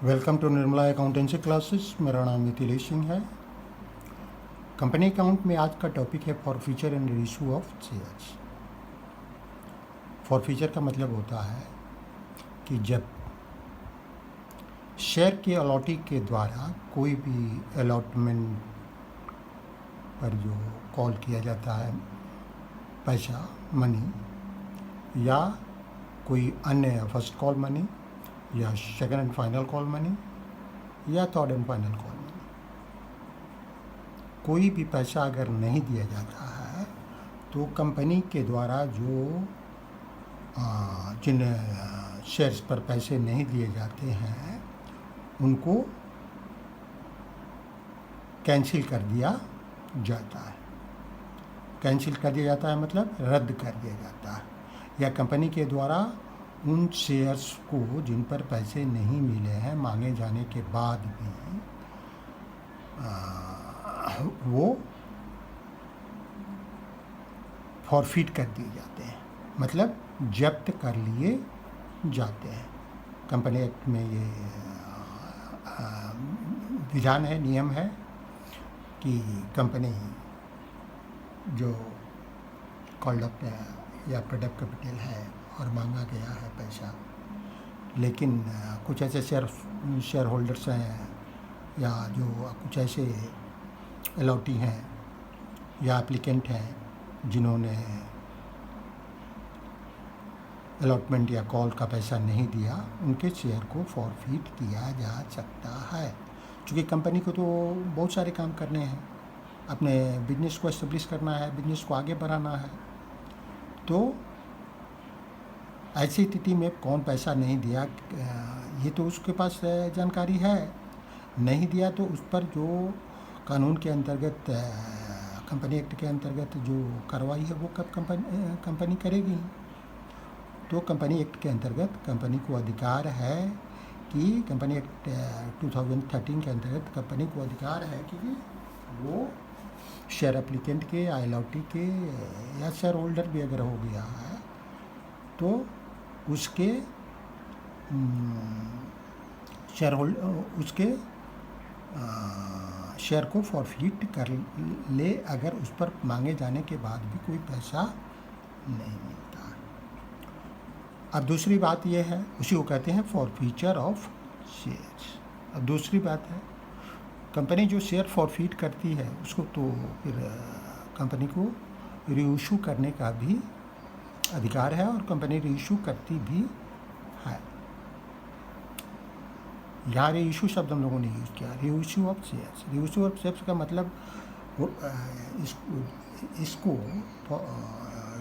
Welcome to Nirmala accountancy classes. मेरा नाम मिथिलेश सिंह है। कंपनी अकाउंट में आज का टॉपिक है forfeiture and issue of shares. Forfeiture का मतलब होता है कि जब शेयर के अलॉटी के द्वारा कोई भी अलॉटमेंट पर जो कॉल किया जाता है पैसा मनी, या कोई अन्य फर्स्ट कॉल मनी या second and final call money या third and final call money, कोई भी पैसा अगर नहीं दिया जाता है तो कंपनी के द्वारा जो जिन शेयर्स पर पैसे नहीं दिए जाते हैं उनको कैंसिल कर दिया जाता है। कैंसिल कर दिया जाता है मतलब रद्द कर दिया जाता है, या कंपनी के द्वारा उन शेयर्स को जिन पर पैसे नहीं मिले हैं मांगे जाने के बाद भी वो फॉरफिट कर दिए जाते हैं, मतलब जब्त कर लिए जाते हैं। कंपनी एक्ट में ये विधान है, नियम है कि कंपनी जो कॉल्ड अप या प्रोडक्ट कैपिटल है और मांगा गया है पैसा, लेकिन कुछ ऐसे शेयर होल्डर्स हैं या जो कुछ ऐसे अलॉटी हैं या एप्लीकेंट हैं जिन्होंने अलॉटमेंट या कॉल का पैसा नहीं दिया, उनके शेयर को फॉरफिट किया जा सकता है। क्योंकि कंपनी को तो बहुत सारे काम करने हैं, अपने बिजनेस को एस्टेब्लिश करना है, बिजनेस को आगे बढ़ाना है, तो ऐसी स्थिति में कौन पैसा नहीं दिया ये तो उसके पास जानकारी है। नहीं दिया तो उस पर जो कानून के अंतर्गत, कंपनी एक्ट के अंतर्गत जो कार्रवाई है वो कब कंपनी करेगी। तो कंपनी एक्ट के अंतर्गत कंपनी को अधिकार है कि कंपनी एक्ट 2013 के अंतर्गत कंपनी को अधिकार है कि वो शेयर एप्लीकेंट के या अलॉटी के या शेयर होल्डर भी अगर हो गया है तो उसके शेयर को फॉरफिट कर ले अगर उस पर मांगे जाने के बाद भी कोई पैसा नहीं मिलता। अब दूसरी बात यह है, उसी को कहते हैं फॉरफीचर ऑफ शेयर्स। अब दूसरी बात है, कंपनी जो शेयर फॉरफिट करती है उसको तो फिर कंपनी को रीइशू करने का भी अधिकार है और कंपनी रीइशू करती भी है। यहाँ रीइशू शब्द हम लोगों ने यूज़ किया, reissue of shares. Reissue of shares का मतलब इसको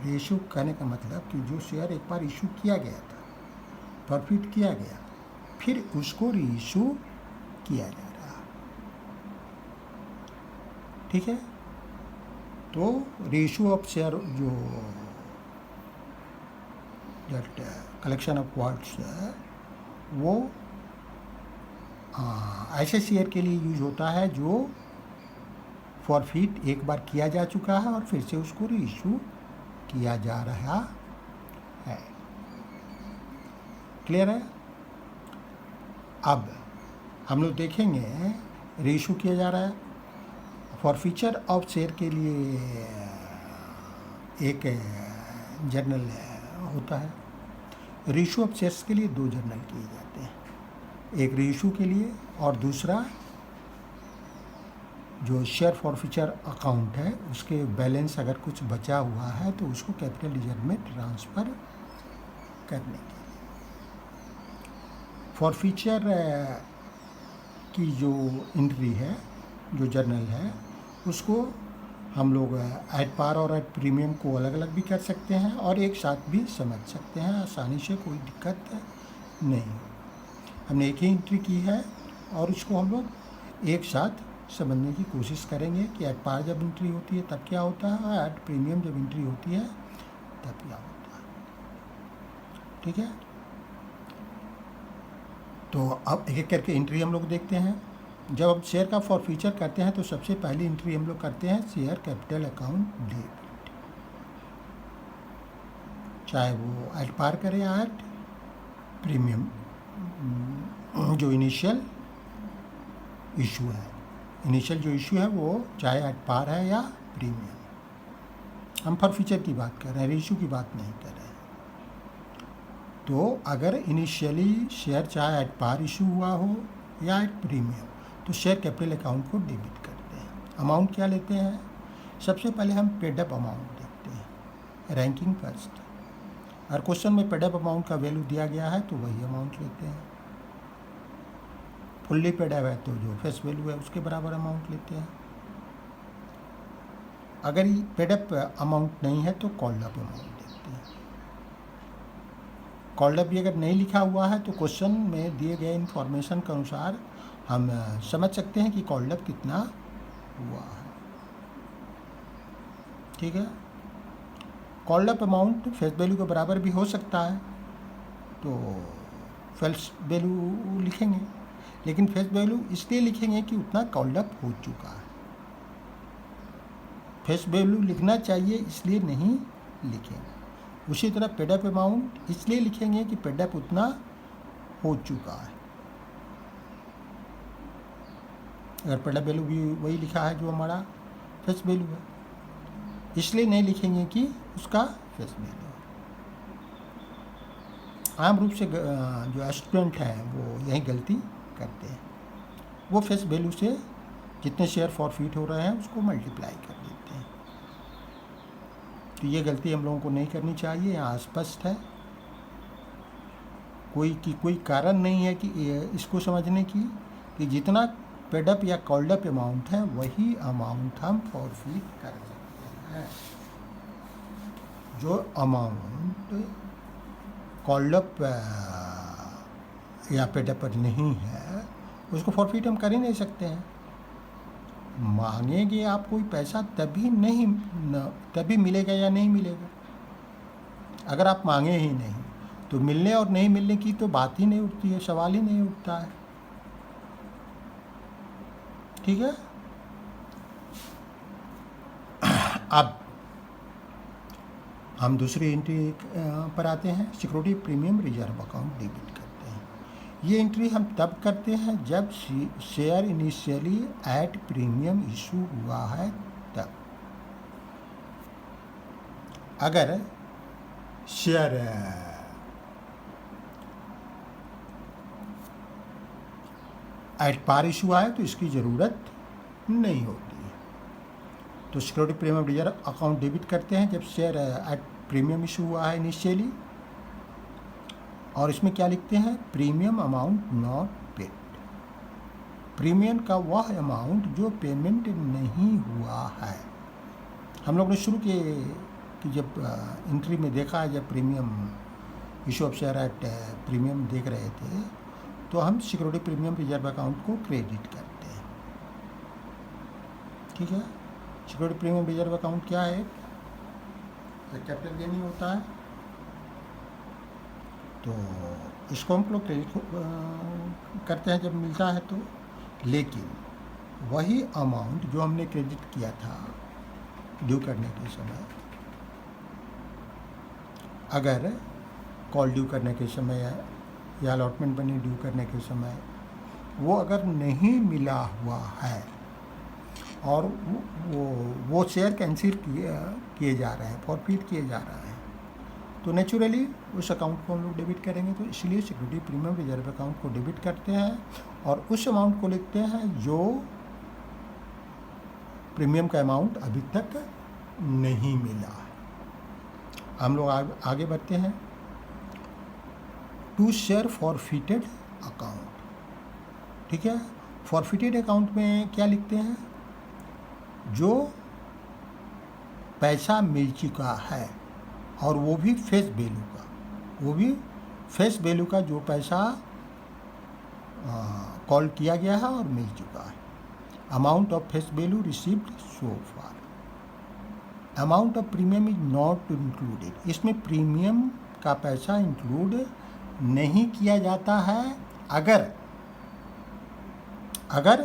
रीइशू करने का मतलब कि जो शेयर एक बार इशू किया गया था, फॉरफिट किया गया, फिर उसको रीइशू किया जा रहा। ठीक है, तो रीइशू ऑफ शेयर जो कलेक्शन ऑफ वर्ड्स है वो ऐसे शेयर के लिए यूज होता है जो फॉरफिट एक बार किया जा चुका है और फिर से उसको रीइशू किया जा रहा है। क्लियर है? अब हम लोग देखेंगे रीइशू किया जा रहा है। फॉरफीचर ऑफ शेयर के लिए एक जर्नल होता है। रीइशू ऑफ शेयर्स के लिए दो जर्नल किए जाते हैं, एक रीइशू के लिए और दूसरा जो शेयर फॉरफीचर अकाउंट है उसके बैलेंस अगर कुछ बचा हुआ है तो उसको कैपिटल रिजर्व में ट्रांसफ़र करने के लिए। फॉरफीचर की जो एंट्री है, जो जर्नल है, उसको हम लोग एट पार और एट प्रीमियम को अलग अलग भी कर सकते हैं और एक साथ भी समझ सकते हैं, आसानी से, कोई दिक्कत नहीं। हमने एक ही एंट्री की है और उसको हम लोग एक साथ समझने की कोशिश करेंगे कि एट पार जब एंट्री होती है तब क्या होता है और एट प्रीमियम जब एंट्री होती है तब क्या होता है। ठीक है, तो अब एक एक करके एंट्री हम लोग देखते हैं। जब हम शेयर का फॉरफीचर करते हैं तो सबसे पहली एंट्री हम लोग करते हैं शेयर कैपिटल अकाउंट डेबिट, चाहे वो एट पार करें या एट प्रीमियम जो इनिशियल इशू है, इनिशियल जो इशू है वो चाहे एट पार है या प्रीमियम। हम फॉरफीचर की बात कर रहे हैं, इशू की बात नहीं कर रहे हैं। तो अगर इनिशियली शेयर चाहे एट पार इशू हुआ हो या एट प्रीमियम, तो शेयर कैपिटल अकाउंट को डेबिट करते हैं। अमाउंट क्या लेते हैं? सबसे पहले हम पेड अप अमाउंट देखते हैं, रैंकिंग फर्स्ट। अगर क्वेश्चन में पेड अप अमाउंट का वैल्यू दिया गया है तो वही अमाउंट लेते हैं। फुल्ली पेड अप है तो जो फेस वैल्यू है उसके बराबर अमाउंट लेते हैं। अगर पेड अप अमाउंट नहीं है तो कॉल्ड अप अमाउंट देखते हैं। कॉल्ड अप भी अगर नहीं लिखा हुआ है तो क्वेश्चन में दिए गए इन्फॉर्मेशन के अनुसार हम समझ सकते हैं कि कॉल्ड अप कितना हुआ है। ठीक है, called up amount face value के बराबर भी हो सकता है, तो फेस वैल्यू लिखेंगे, लेकिन फेस वैल्यू इसलिए लिखेंगे कि उतना कॉल्ड अप हो चुका है। फेस वैल्यू लिखना चाहिए इसलिए नहीं लिखेंगे। उसी तरह पेड अप अमाउंट इसलिए लिखेंगे कि पेड अप उतना हो चुका है। अगर पेड अप वैल्यू भी वही लिखा है जो हमारा फेस वैल्यू है, इसलिए नहीं लिखेंगे कि उसका फेस वैल्यू है। आम रूप से जो स्टूडेंट हैं वो यही गलती करते हैं, वो फेस वैल्यू से जितने शेयर फॉरफिट हो रहे हैं उसको मल्टीप्लाई कर देते हैं। तो ये गलती हम लोगों को नहीं करनी चाहिए। यहाँ स्पष्ट है, कोई कारण नहीं है कि इसको समझने की कि जितना पेड अप या कॉल्ड अप अमाउंट है वही अमाउंट हम फॉरफिट कर सकते हैं। जो अमाउंट कॉल्ड अप या पेड अप नहीं है उसको फॉरफिट हम कर ही नहीं सकते हैं। मांगेंगे आप कोई पैसा तभी मिलेगा या नहीं मिलेगा। अगर आप मांगे ही नहीं तो मिलने और नहीं मिलने की तो बात ही नहीं उठती है, सवाल ही नहीं उठता है। ठीक है, अब हम दूसरी एंट्री पर आते हैं। Security premium reserve account debit करते हैं। ये एंट्री हम तब करते हैं जब share initially at premium issue हुआ है तब। अगर शेयर एट पार इशू आए तो इसकी ज़रूरत नहीं होती है। तो security premium reserve account debit करते हैं जब शेयर एट प्रीमियम इशू हुआ है इनिशियली, और इसमें क्या लिखते हैं? Premium amount not paid. Premium का वह अमाउंट जो पेमेंट नहीं हुआ है। हम लोग ने शुरू किए कि जब एंट्री में देखा है, जब premium issue of share at premium देख रहे थे तो हम सिक्योरिटी प्रीमियम रिजर्व अकाउंट को क्रेडिट करते हैं। ठीक है, सिक्योरिटी प्रीमियम रिजर्व अकाउंट क्या है? कैपिटल गेन ही होता है, तो इसको हम लोग क्रेडिट करते हैं जब मिलता है तो। लेकिन वही अमाउंट जो हमने क्रेडिट किया था ड्यू करने के समय, अगर कॉल ड्यू करने के समय या अलॉटमेंट मनी ड्यू करने के समय वो अगर नहीं मिला हुआ है और वो शेयर कैंसिल किए जा रहे हैं, फॉरफिट किए जा रहे हैं, तो नेचुरली उस अकाउंट को हम लोग डेबिट करेंगे। तो इसलिए सिक्योरिटी प्रीमियम रिजर्व अकाउंट को डेबिट करते हैं और उस अमाउंट को लिखते हैं जो प्रीमियम का अमाउंट अभी तक नहीं मिला। हम लोग आगे बढ़ते हैं। To share forfeited account. ठीक है, फॉरफिटेड अकाउंट में क्या लिखते हैं? जो पैसा मिल चुका है और वो भी फेस वैल्यू का, जो पैसा कॉल किया गया है और मिल चुका है। Amount of face value received so far. Amount of premium is not included. इसमें प्रीमियम का पैसा इंक्लूड नहीं किया जाता है अगर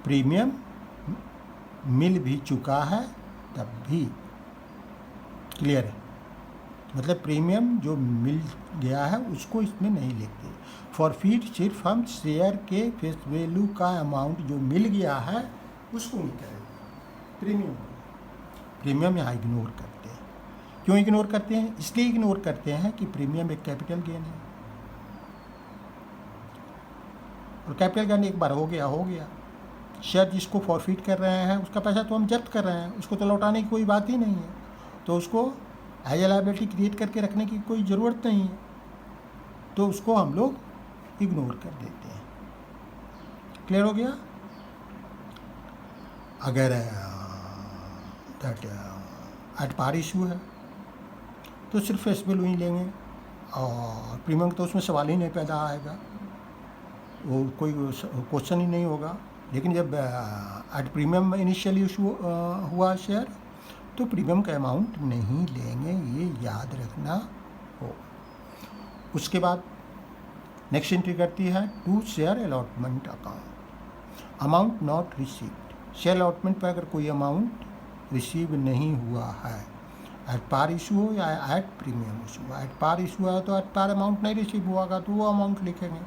प्रीमियम मिल भी चुका है तब भी। क्लियर है? मतलब प्रीमियम जो मिल गया है उसको इसमें नहीं लेते। फॉरफीट सिर्फ हम शेयर के फेस वैल्यू का अमाउंट जो मिल गया है उसको निकालेंगे, प्रीमियम यहाँ इग्नोर करते हैं। क्यों इग्नोर करते हैं? इसलिए इग्नोर करते हैं कि प्रीमियम एक कैपिटल गेन है, और कैपिटल गेन एक बार हो गया। शेयर जिसको फॉरफीट कर रहे हैं उसका पैसा तो हम जब्त कर रहे हैं, उसको तो लौटाने की कोई बात ही नहीं है, तो उसको एज ए लायबिलिटी क्रिएट करके रखने की कोई ज़रूरत नहीं है, तो उसको हम लोग इग्नोर कर देते हैं। क्लियर हो गया? अगर दैट एट पार इशू है तो सिर्फ फेस वैल्यू ही लेंगे, और प्रीमियम तो उसमें सवाल ही नहीं पैदा आएगा, वो कोई क्वेश्चन ही नहीं होगा। लेकिन जब एट प्रीमियम इनिशियली इशू हुआ शेयर, तो प्रीमियम का अमाउंट नहीं लेंगे, ये याद रखना हो। उसके बाद नेक्स्ट एंट्री करती है to share allotment account, amount not received. Share allotment पर अगर कोई अमाउंट रिसीव नहीं हुआ है, एट पार इशू हो या एट प्रीमियम इशू हो, एट पार इशू है तो एट पार अमाउंट नहीं रिसीव हुआ तो वो अमाउंट लिखेंगे।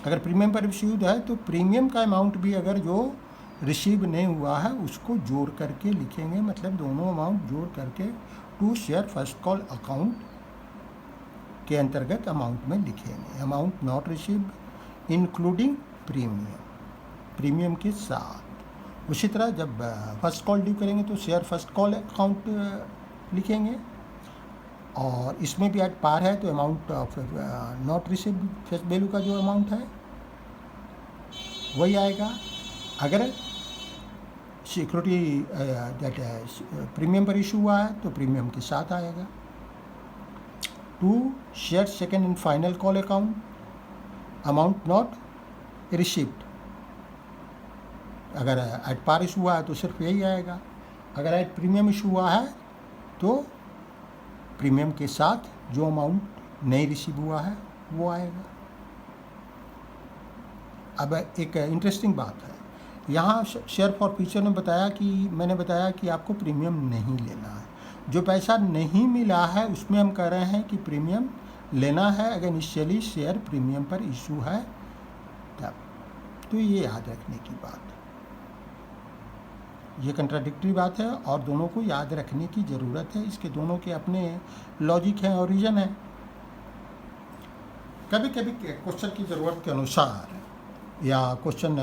अगर प्रीमियम पर रिसीव्ड है तो प्रीमियम का अमाउंट भी अगर जो रिसीव नहीं हुआ है उसको जोड़ करके लिखेंगे, मतलब दोनों अमाउंट जोड़ करके to share first call account के अंतर्गत अमाउंट में लिखेंगे। Amount not received including premium के साथ। उसी तरह जब फर्स्ट कॉल ड्यू करेंगे तो शेयर फर्स्ट कॉल अकाउंट लिखेंगे, और इसमें भी एट पार है तो amount of not received face value का जो अमाउंट है वही आएगा। अगर सिक्योरिटी दैट प्रीमियम पर इशू हुआ है तो प्रीमियम के साथ आएगा। To share second and final call account, amount not received, अगर एट पार इशू हुआ है तो सिर्फ यही आएगा। अगर एट प्रीमियम इशू हुआ है तो प्रीमियम के साथ जो अमाउंट नहीं रिसीव हुआ है वो आएगा। अब एक इंटरेस्टिंग बात है, यहाँ शेयर फॉर फ्यूचर में मैंने बताया कि आपको प्रीमियम नहीं लेना है। जो पैसा नहीं मिला है उसमें हम कह रहे हैं कि प्रीमियम लेना है अगर इनिशियली शेयर प्रीमियम पर इशू है तब। तो ये याद रखने की बात है, ये कंट्राडिक्टरी बात है और दोनों को याद रखने की ज़रूरत है। इसके दोनों के अपने लॉजिक हैं और रीज़न है। कभी कभी क्वेश्चन की ज़रूरत के अनुसार, या क्वेश्चन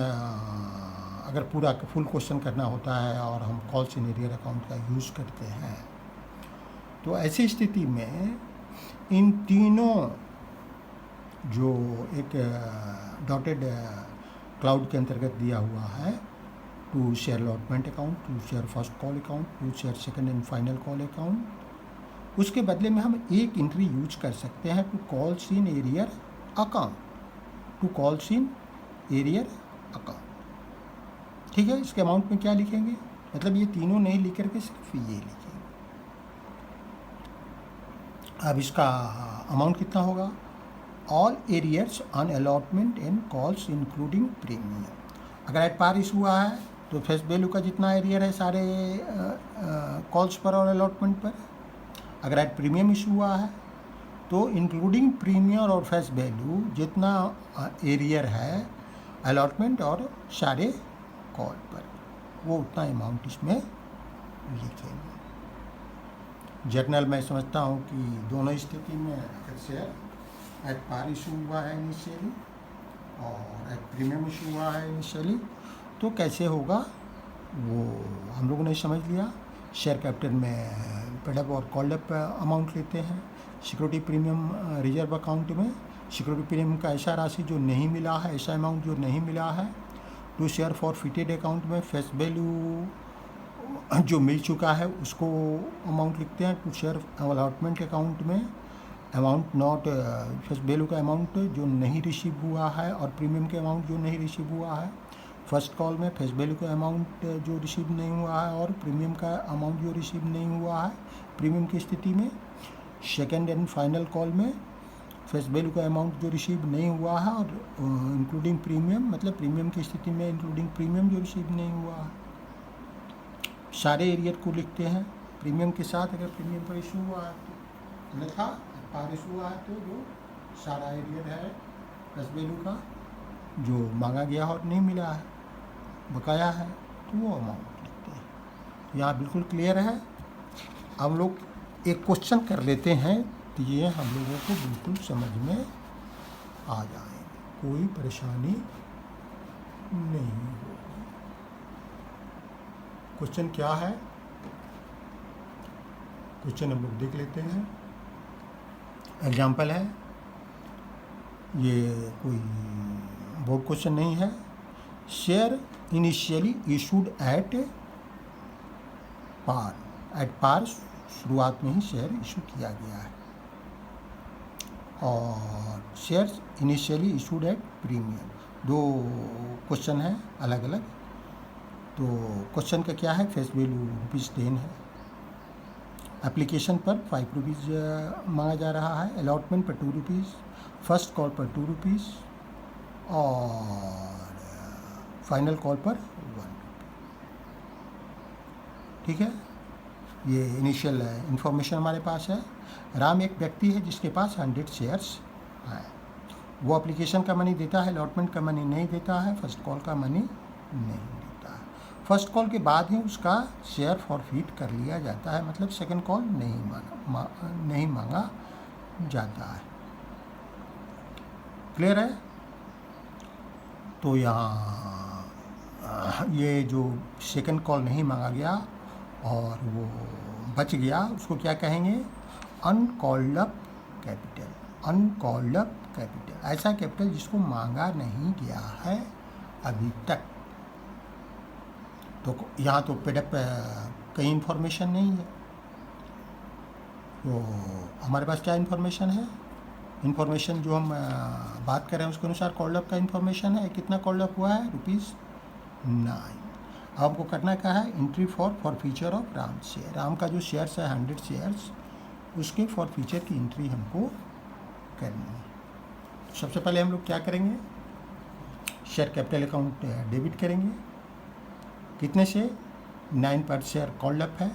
अगर पूरा फुल क्वेश्चन करना होता है और हम कॉल्स इन एरियर अकाउंट का यूज़ करते हैं, तो ऐसी स्थिति में इन तीनों जो एक डॉटेड क्लाउड के अंतर्गत दिया हुआ है, to share allotment account, to share first call account, to share second and final call account, उसके बदले में हम एक एंट्री यूज कर सकते हैं, to calls in arrear account, to calls in arrear account. ठीक है, इसके अमाउंट में क्या लिखेंगे, मतलब ये तीनों नहीं लिख करके सिर्फ ये लिखेंगे। अब इसका अमाउंट कितना होगा, all arrears on allotment and calls including premium. अगर एट पार इशू हुआ है तो फेस वैल्यू का जितना एरियर है सारे कॉल्स पर और अलॉटमेंट पर। अगर एट प्रीमियम इशू हुआ है तो इंक्लूडिंग प्रीमियम और फेस वैल्यू जितना एरियर है अलॉटमेंट और सारे कॉल पर, वो उतना अमाउंट इसमें लिखेंगे। जर्नल मैं समझता हूँ कि दोनों स्थिति में अगर शेयर एट पार इशू हुआ है इनिशियली और एट प्रीमियम इशू हुआ है इनिशियली, तो कैसे होगा वो हम लोगों ने समझ लिया। शेयर कैपिटल में पेडअप और कॉल्ड अप अमाउंट लेते हैं। सिक्योरिटी प्रीमियम रिजर्व अकाउंट में सिक्योरिटी प्रीमियम का ऐसा राशि जो नहीं मिला है, ऐसा अमाउंट जो नहीं मिला है। To share forfeited account में फेस वैल्यू जो मिल चुका है उसको अमाउंट लिखते हैं। टू शेयर अलॉटमेंट अकाउंट में अमाउंट नॉट फेस वैल्यू का अमाउंट जो नहीं रिसीव हुआ है और प्रीमियम के अमाउंट जो नहीं रिसीव हुआ है। फर्स्ट कॉल में फेस वैल्यू का अमाउंट जो रिसीव नहीं हुआ है और प्रीमियम का अमाउंट जो रिसीव नहीं हुआ है प्रीमियम की स्थिति में। सेकेंड एंड फाइनल कॉल में फेस वैल्यू का अमाउंट जो रिसीव नहीं हुआ है और इंक्लूडिंग प्रीमियम, मतलब प्रीमियम की स्थिति में इंक्लूडिंग प्रीमियम जो रिसीव नहीं हुआ है। सारे एरियर को लिखते हैं प्रीमियम के साथ अगर प्रीमियम पर इशू हुआ है तो। अन्यथा पार इशू है तो जो सारा एरियर है फेस वैल्यू का जो मांगा गया और नहीं मिला है, बकाया है, तो वो अमाउंट लिखते हैं। यहाँ बिल्कुल क्लियर है। हम लोग एक क्वेश्चन कर लेते हैं तो ये हम लोगों को बिल्कुल समझ में आ जाएंगे, कोई परेशानी नहीं होगी। क्वेश्चन क्या है, क्वेश्चन हम लोग देख लेते हैं। एग्जाम्पल है, ये कोई बोर्ड क्वेश्चन नहीं है। Share initially issued at par शुरुआत में ही शेयर इशू किया गया है, और shares initially issued at premium. दो क्वेश्चन है अलग अलग। तो क्वेश्चन का क्या है, फेस वैल्यू ₹10 है, एप्लीकेशन पर ₹5 मांगा जा रहा है, अलॉटमेंट पर ₹2, फर्स्ट कॉल पर ₹2 और फाइनल कॉल पर ₹1। ठीक है, ये इनिशियल इंफॉर्मेशन हमारे पास है। राम एक व्यक्ति है जिसके पास 100 शेयर्स हैं। वो एप्लीकेशन का मनी देता है, अलॉटमेंट का मनी नहीं देता है, फर्स्ट कॉल का मनी नहीं देता है। फर्स्ट कॉल के बाद ही उसका शेयर फॉरफीट कर लिया जाता है, मतलब सेकंड कॉल नहीं मांगा जाता है। क्लियर है। तो यहाँ ये जो सेकंड कॉल नहीं मांगा गया और वो बच गया, उसको क्या कहेंगे, uncalled up capital. Uncalled up capital ऐसा कैपिटल जिसको मांगा नहीं गया है अभी तक। तो यहाँ तो पेडअप कहीं इन्फॉर्मेशन नहीं है, तो हमारे पास क्या इन्फॉर्मेशन है, इन्फॉर्मेशन जो हम बात कर रहे हैं उसके अनुसार कॉल्ड अप का इन्फॉर्मेशन है। कितना कॉल्ड अप हुआ है, ₹9। आपको करना क्या है, entry for feature of Ram share. Ram का जो शेयर्स है 100 शेयर्स, उसके फॉर फीचर की एंट्री हमको करनी है। सबसे पहले हम लोग क्या करेंगे, शेयर कैपिटल अकाउंट डेबिट करेंगे। कितने से, 9 पर शेयर कॉल्ड अप है,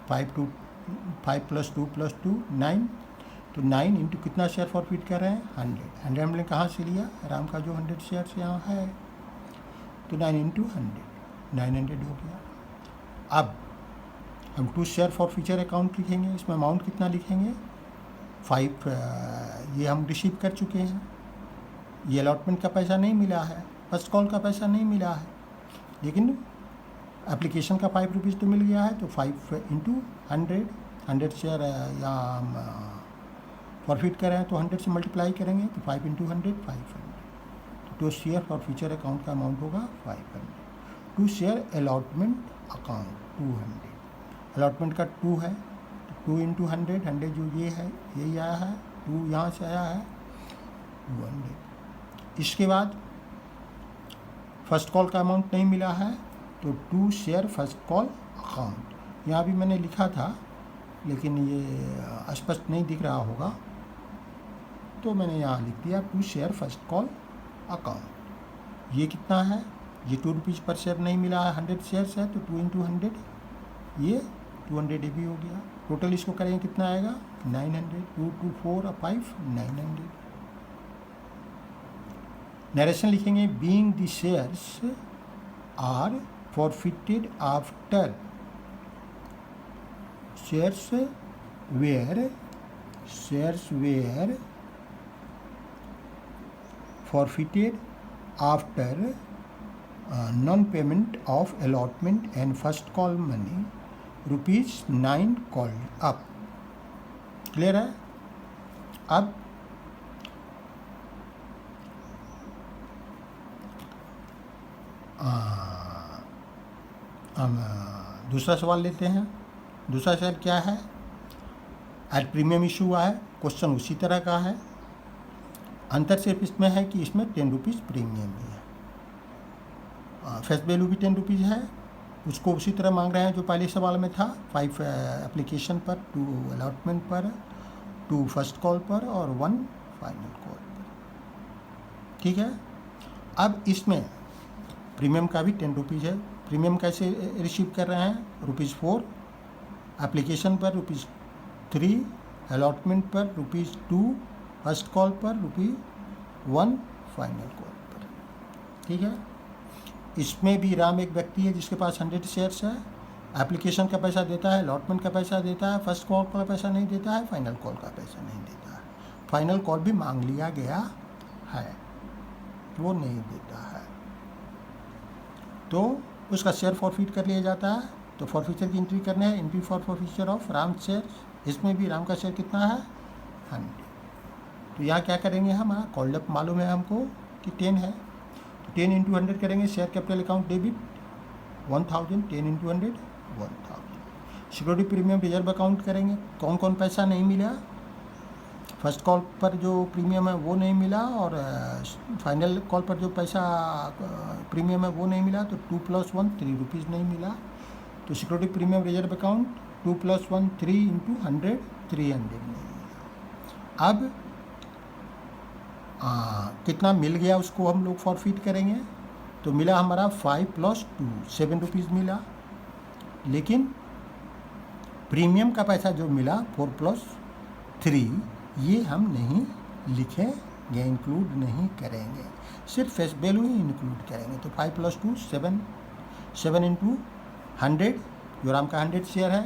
5 + 2 + 2 9, तो 9 इंटू कितना शेयर फॉरफीट कर रहे हैं, 100 हमने कहाँ से लिया, राम का जो 100 शेयर्स यहाँ है, तो 9 इंटू 100 900 हो गया। अब हम 2 शेयर फॉर फीचर अकाउंट लिखेंगे। इसमें अमाउंट कितना लिखेंगे, 5 ये हम रिसीव कर चुके हैं। ये अलॉटमेंट का पैसा नहीं मिला है, फर्स्ट कॉल का पैसा नहीं मिला है, लेकिन एप्लीकेशन का ₹5 तो मिल गया है। तो 5 इंटू 100 शेयर या हम फॉरफीट कर रहे हैं तो 100 से मल्टीप्लाई करेंगे, तो 5 इंटू 100 500। तो शेयर फॉर फ्यूचर अकाउंट का अमाउंट होगा 500। To share allotment account 200। Allotment का 2 है, तो 2 इंटू 100 जो ये है यही आया है, 2 यहाँ से आया है 200। इसके बाद फर्स्ट कॉल का अमाउंट नहीं मिला है, तो 2 शेयर फर्स्ट कॉल अकाउंट। यहाँ भी मैंने लिखा था लेकिन ये स्पष्ट नहीं दिख रहा होगा, तो मैंने यहाँ लिख दिया 2 शेयर फर्स्ट कॉल अकाउंट। ये कितना है, ये ₹2 पर शेयर नहीं मिला है, 100 शेयर्स है, तो 2 इंटू 100 ये 200 भी हो गया। टोटल इसको करेंगे कितना आएगा, 900। 2 2 4 और 5 900। नरेशन लिखेंगे, being the shares are forfeited after shares were forfeited after non-payment of allotment and first call money, ₹9 called up। Clear है। अब हम दूसरा सवाल लेते हैं। दूसरा सवाल क्या है, एट प्रीमियम इशू हुआ है, क्वेश्चन उसी तरह का है। अंतर सिर्फ इसमें है कि इसमें ₹10 प्रीमियम भी है, फेस वैल्यू भी ₹10 है। उसको उसी तरह मांग रहे हैं जो पहले सवाल में था, 5 एप्लीकेशन पर, 2 अलॉटमेंट पर, 2 फर्स्ट कॉल पर और 1 फाइनल कॉल पर। ठीक है। अब इसमें प्रीमियम का भी ₹10 है। प्रीमियम कैसे रिसीव कर रहे हैं, ₹4 एप्लीकेशन पर, ₹3 अलॉटमेंट पर ₹2 फर्स्ट कॉल पर, ₹1 फाइनल कॉल पर। ठीक है। इसमें भी राम एक व्यक्ति है जिसके पास 100 शेयर्स है। एप्लीकेशन का पैसा देता है, अलॉटमेंट का पैसा देता है, फर्स्ट कॉल का पैसा नहीं देता है, फाइनल कॉल का पैसा नहीं देता है। फाइनल कॉल भी मांग लिया गया है, वो नहीं देता है, तो उसका शेयर फॉरफिट कर लिया जाता है। तो फॉरफीचर की एंट्री करने है, entry for forfeiture of Ram share. इसमें भी राम का शेयर कितना है? 100। तो यहाँ क्या करेंगे, हम कॉल्ड अप मालूम है हमको कि 10 है, तो 10 × 100 करेंगे। Share capital account debit 1000, 10 × 100 1000। Security premium reserve account करेंगे। कौन कौन पैसा नहीं मिला? फर्स्ट कॉल पर जो प्रीमियम है वो नहीं मिला, और फाइनल कॉल पर जो पैसा प्रीमियम है वो नहीं मिला, तो 2 + 1 ₹3 नहीं मिला। तो सिक्योरिटी प्रीमियम रिजर्व अकाउंट 2 + 1 3 × 100 300 नहीं मिला। अब कितना मिल गया उसको हम लोग फॉरफिट करेंगे। तो मिला हमारा 5 + 2 ₹7 मिला, लेकिन प्रीमियम का पैसा जो मिला 4 + 3 ये हम नहीं लिखेंगे, इंक्लूड नहीं करेंगे, सिर्फ फेस वैल्यू ही इंक्लूड करेंगे। तो 5 + 2 7, 7 × 100 जो राम का 100 शेयर है,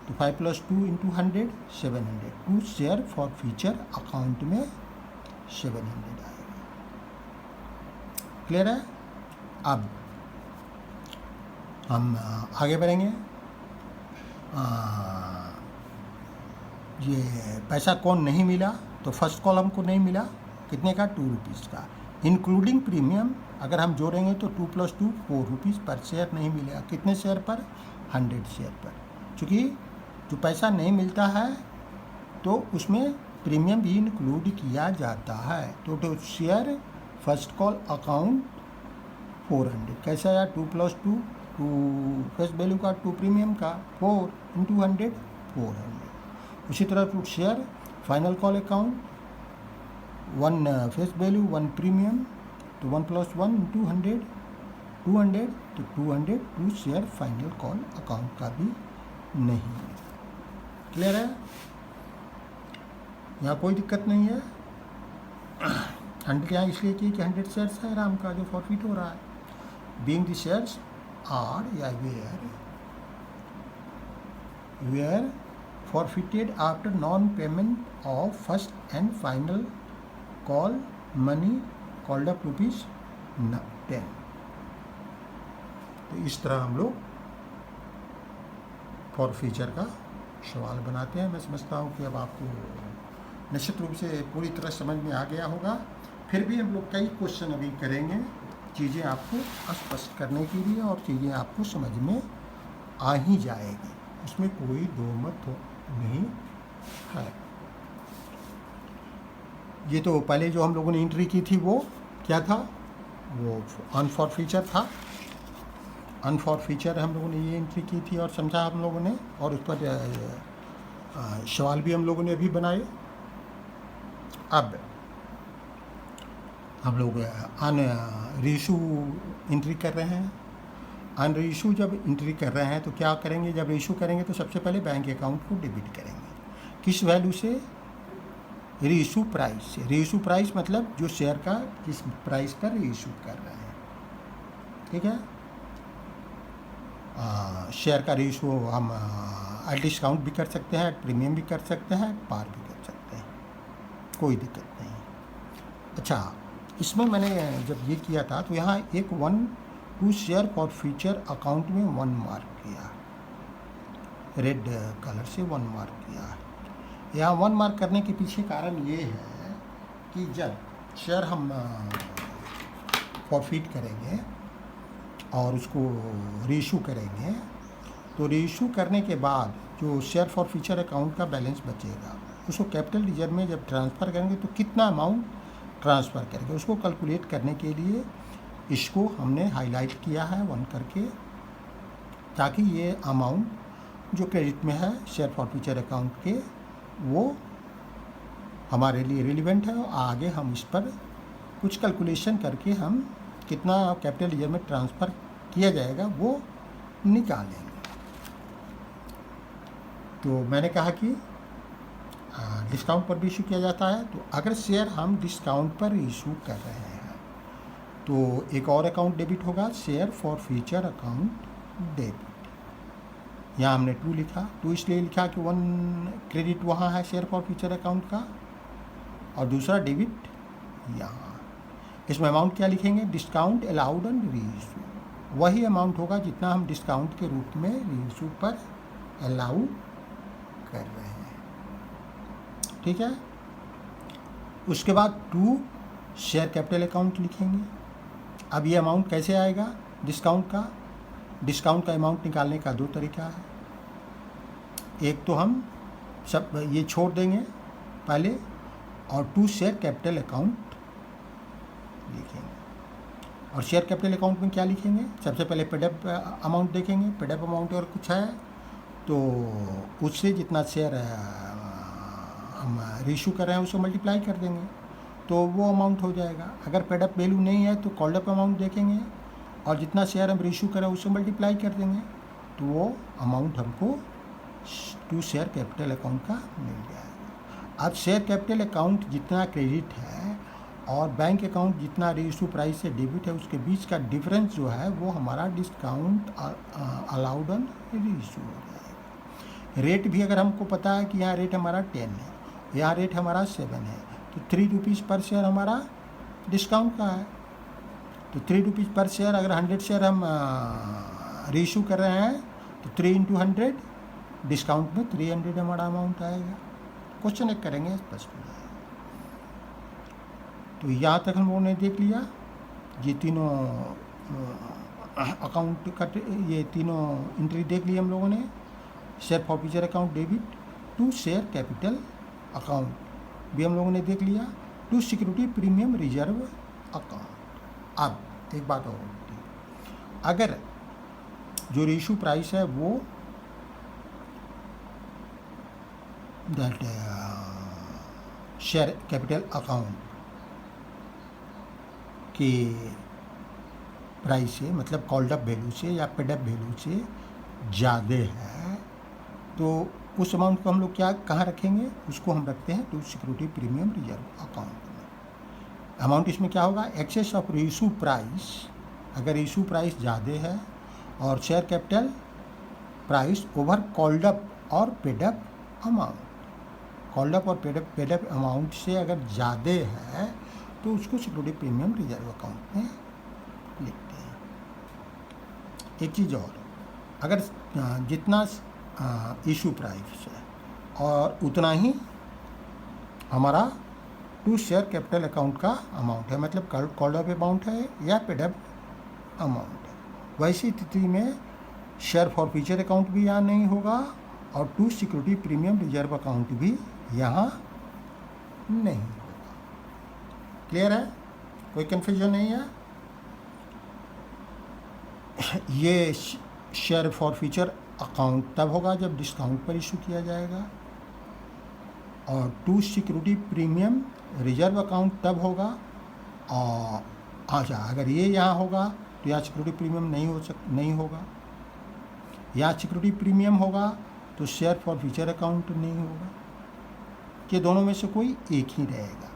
तो 5 + 2 × 100 700। 2 शेयर फॉर फ्यूचर अकाउंट में 700 आएगा। क्लियर है? अब हम आगे बढ़ेंगे। ये पैसा कौन नहीं मिला? तो फर्स्ट कॉल हमको नहीं मिला, कितने का? ₹2 का। इंक्लूडिंग प्रीमियम अगर हम जोड़ेंगे तो 2 + 2 ₹4 पर शेयर नहीं मिलेगा। कितने शेयर पर? 100 शेयर पर। चूँकि जो पैसा नहीं मिलता है तो उसमें प्रीमियम भी इंक्लूड किया जाता है। तो शेयर फर्स्ट कॉल अकाउंट 400 कैसा आया? 2 + 2 2 फेस वैल्यू का, 2 प्रीमियम का, 4 × 100 400। उसी तरह to share final call account 1 face value 1 premium, तो 1 + 1 × 100 200, तो 200 to share final call account का भी नहीं। क्लियर है? यहाँ कोई दिक्कत नहीं है। 100 यहाँ इसलिए कि 100 शेयर्स है राम का जो फॉरफिट हो रहा है। बीइंग द शेयर्स आर या where forfeited after non-payment of first and final call money called up ₹10। तो इस तरह हम लोग फॉरफीचर का सवाल बनाते हैं। मैं समझता हूँ कि अब आपको निश्चित रूप से पूरी तरह समझ में आ गया होगा। फिर भी हम लोग कई क्वेश्चन अभी करेंगे, चीज़ें आपको स्पष्ट करने के लिए, और चीज़ें आपको समझ में आ ही जाएगी, उसमें कोई दो मत नहीं है। ये तो पहले जो हम लोगों ने एंट्री की थी वो क्या था? वो अनफॉरफीचर था। अनफॉरफीचर हम लोगों ने ये एंट्री की थी और समझा हम लोगों ने, और उस पर सवाल भी हम लोगों ने अभी बनाए। अब हम लोग रीइशू एंट्री कर रहे हैं। रीइशू जब एंट्री कर रहे हैं तो क्या करेंगे? जब रीइशू करेंगे तो सबसे पहले बैंक अकाउंट को डेबिट करेंगे। किस वैल्यू से? रीइशू प्राइस से। रीइशू प्राइस मतलब जो शेयर का जिस प्राइस पर रीइशू कर रहे हैं। ठीक है? शेयर का रीइशू हम एट डिस्काउंट भी कर सकते हैं, प्रीमियम भी कर सकते हैं, पार भी कर सकते हैं, कोई दिक्कत नहीं। अच्छा, इसमें मैंने जब ये किया था तो यहाँ एक 1 to share forfeiture account में 1 मार्क किया, रेड कलर से 1 मार्क किया। यहाँ 1 मार्क करने के पीछे कारण ये है कि जब शेयर हम फॉरफिट करेंगे और उसको रीइशू करेंगे, तो रीइशू करने के बाद जो शेयर फॉर फ्यूचर अकाउंट का बैलेंस बचेगा उसको कैपिटल रिजर्व में जब ट्रांसफ़र करेंगे तो कितना अमाउंट ट्रांसफ़र करेंगे, उसको कैलकुलेट करने के लिए इसको हमने हाईलाइट किया है 1 करके, ताकि ये अमाउंट जो क्रेडिट में है शेयर फॉर फ्यूचर अकाउंट के वो हमारे लिए रिलेवेंट है, और आगे हम इस पर कुछ कैलकुलेशन करके हम कितना कैपिटल रिजर्व में ट्रांसफ़र किया जाएगा वो निकालेंगे। तो मैंने कहा कि डिस्काउंट पर भी इशू किया जाता है। तो अगर शेयर हम डिस्काउंट पर इशू कर रहे हैं तो एक और अकाउंट डेबिट होगा, share forfeiture account debit. यहाँ हमने 2 लिखा, 2 इसलिए लिखा कि 1 क्रेडिट वहाँ है शेयर फॉर फ्यूचर अकाउंट का और दूसरा डेबिट यहाँ। इसमें अमाउंट क्या लिखेंगे, डिस्काउंट अलाउड ऑन रीइशू, वही अमाउंट होगा जितना हम डिस्काउंट के रूप में रीइशू पर अलाउ कर रहे हैं। ठीक है। उसके बाद 2 शेयर कैपिटल अकाउंट लिखेंगे। अब ये अमाउंट कैसे आएगा डिस्काउंट का अमाउंट निकालने का 2 तरीका है। एक तो हम सब ये छोड़ देंगे पहले और 2 शेयर कैपिटल अकाउंट लिखेंगे। और शेयर कैपिटल अकाउंट में क्या लिखेंगे, सबसे पहले पेडअप अमाउंट देखेंगे। पेडअप अमाउंट अगर कुछ है तो उससे जितना शेयर हम रीइशू कर रहे हैं उसको मल्टीप्लाई कर देंगे तो वो अमाउंट हो जाएगा। अगर पेडअप वैल्यू नहीं है तो कॉल्ड अप अमाउंट देखेंगे और जितना शेयर हम रीइशू करें उससे मल्टीप्लाई कर देंगे तो वो अमाउंट हमको 2 शेयर कैपिटल अकाउंट का मिल जाएगा। अब शेयर कैपिटल अकाउंट जितना क्रेडिट है और बैंक अकाउंट जितना रीइशू प्राइस से डेबिट है उसके बीच का डिफरेंस जो है वो हमारा डिस्काउंट अलाउड ऑन रीइशू हो जाएगा। रेट भी अगर हमको पता है कि यहाँ रेट हमारा 10 है, यहाँ रेट हमारा 7 है तो 3 रुपीज़ पर शेयर हमारा डिस्काउंट का है। तो 3 रुपीज़ पर शेयर अगर 100 शेयर हम रीइशू कर रहे हैं तो 3 × 100 डिस्काउंट में 300 हमारा अमाउंट आएगा। क्वेश्चन एक करेंगे स्पष्ट हो जाएगा। तो यहाँ तक हम लोगों ने देख लिया ये तीनों अकाउंट का, ये तीनों एंट्री देख ली हम लोगों ने। Share forfeiture account debit, 2 share capital account भी हम लोगों ने देख लिया, 2 सिक्योरिटी प्रीमियम रिजर्व अकाउंट। अब एक बात और होती है, अगर जो रीइशू प्राइस है वो दैट शेयर कैपिटल अकाउंट के प्राइस से मतलब कॉल्ड अप वैल्यू से या पेड अप वैल्यू से ज़्यादा है तो उस अमाउंट को हम लोग क्या कहाँ रखेंगे, उसको हम रखते हैं 2 सिक्योरिटी प्रीमियम रिजर्व अकाउंट में। अमाउंट इसमें क्या होगा, एक्सेस ऑफ रीइशू प्राइस, अगर रीइशू प्राइस ज़्यादा है और share capital price over called up और paid up amount. Called up और पेड अप अमाउंट से अगर ज़्यादा है तो उसको सिक्योरिटी प्रीमियम रिजर्व अकाउंट में लिखते हैं। एक चीज़ और, अगर जितना इशू प्राइस है और उतना ही हमारा 2 शेयर कैपिटल अकाउंट का अमाउंट है, मतलब कॉल्ड अप अमाउंट है या पेड अप अमाउंट है, वैसी स्थिति में शेयर फॉर फ्यूचर अकाउंट भी यहाँ नहीं होगा और 2 सिक्योरिटी प्रीमियम रिजर्व अकाउंट भी यहाँ नहीं होगा। क्लियर है, कोई कन्फ्यूजन नहीं है। ये शेयर फॉर फ्यूचर अकाउंट तब होगा जब डिस्काउंट पर इशू किया जाएगा और 2 सिक्योरिटी प्रीमियम रिजर्व अकाउंट तब होगा। और अच्छा, अगर ये यहाँ होगा तो यहाँ सिक्योरिटी प्रीमियम नहीं होगा, यहाँ सिक्योरिटी प्रीमियम होगा तो शेयर फॉर फ्यूचर अकाउंट नहीं होगा। कि दोनों में से कोई एक ही रहेगा,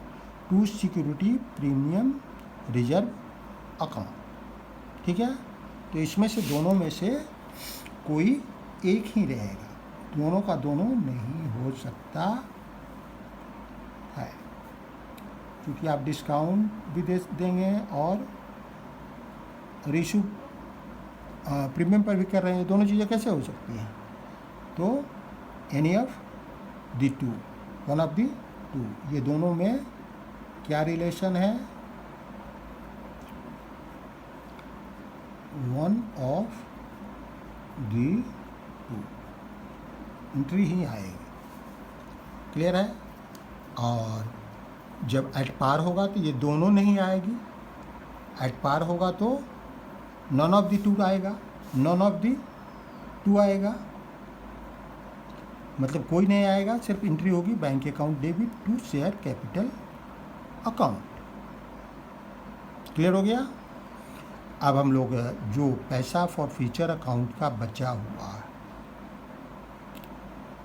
2 सिक्योरिटी प्रीमियम रिजर्व अकाउंट। ठीक है, तो इसमें से दोनों में से कोई एक ही रहेगा, दोनों का दोनों नहीं हो सकता है, क्योंकि आप डिस्काउंट भी दे देंगे और रीइशू प्रीमियम पर भी कर रहे हैं, दोनों चीज़ें कैसे हो सकती हैं। तो any of the 2, one of the 2, ये दोनों में क्या रिलेशन है, वन ऑफ द 2 एंट्री ही आएगी। क्लियर है। और जब एट पार होगा तो ये दोनों नहीं आएगी, एट पार होगा तो नॉन ऑफ द 2 आएगा, नॉन ऑफ द 2 आएगा, मतलब कोई नहीं आएगा, सिर्फ एंट्री होगी bank account debit 2 share capital account. Clear हो गया। अब हम लोग जो पैसा फॉर फ्यूचर अकाउंट का बचा हुआ है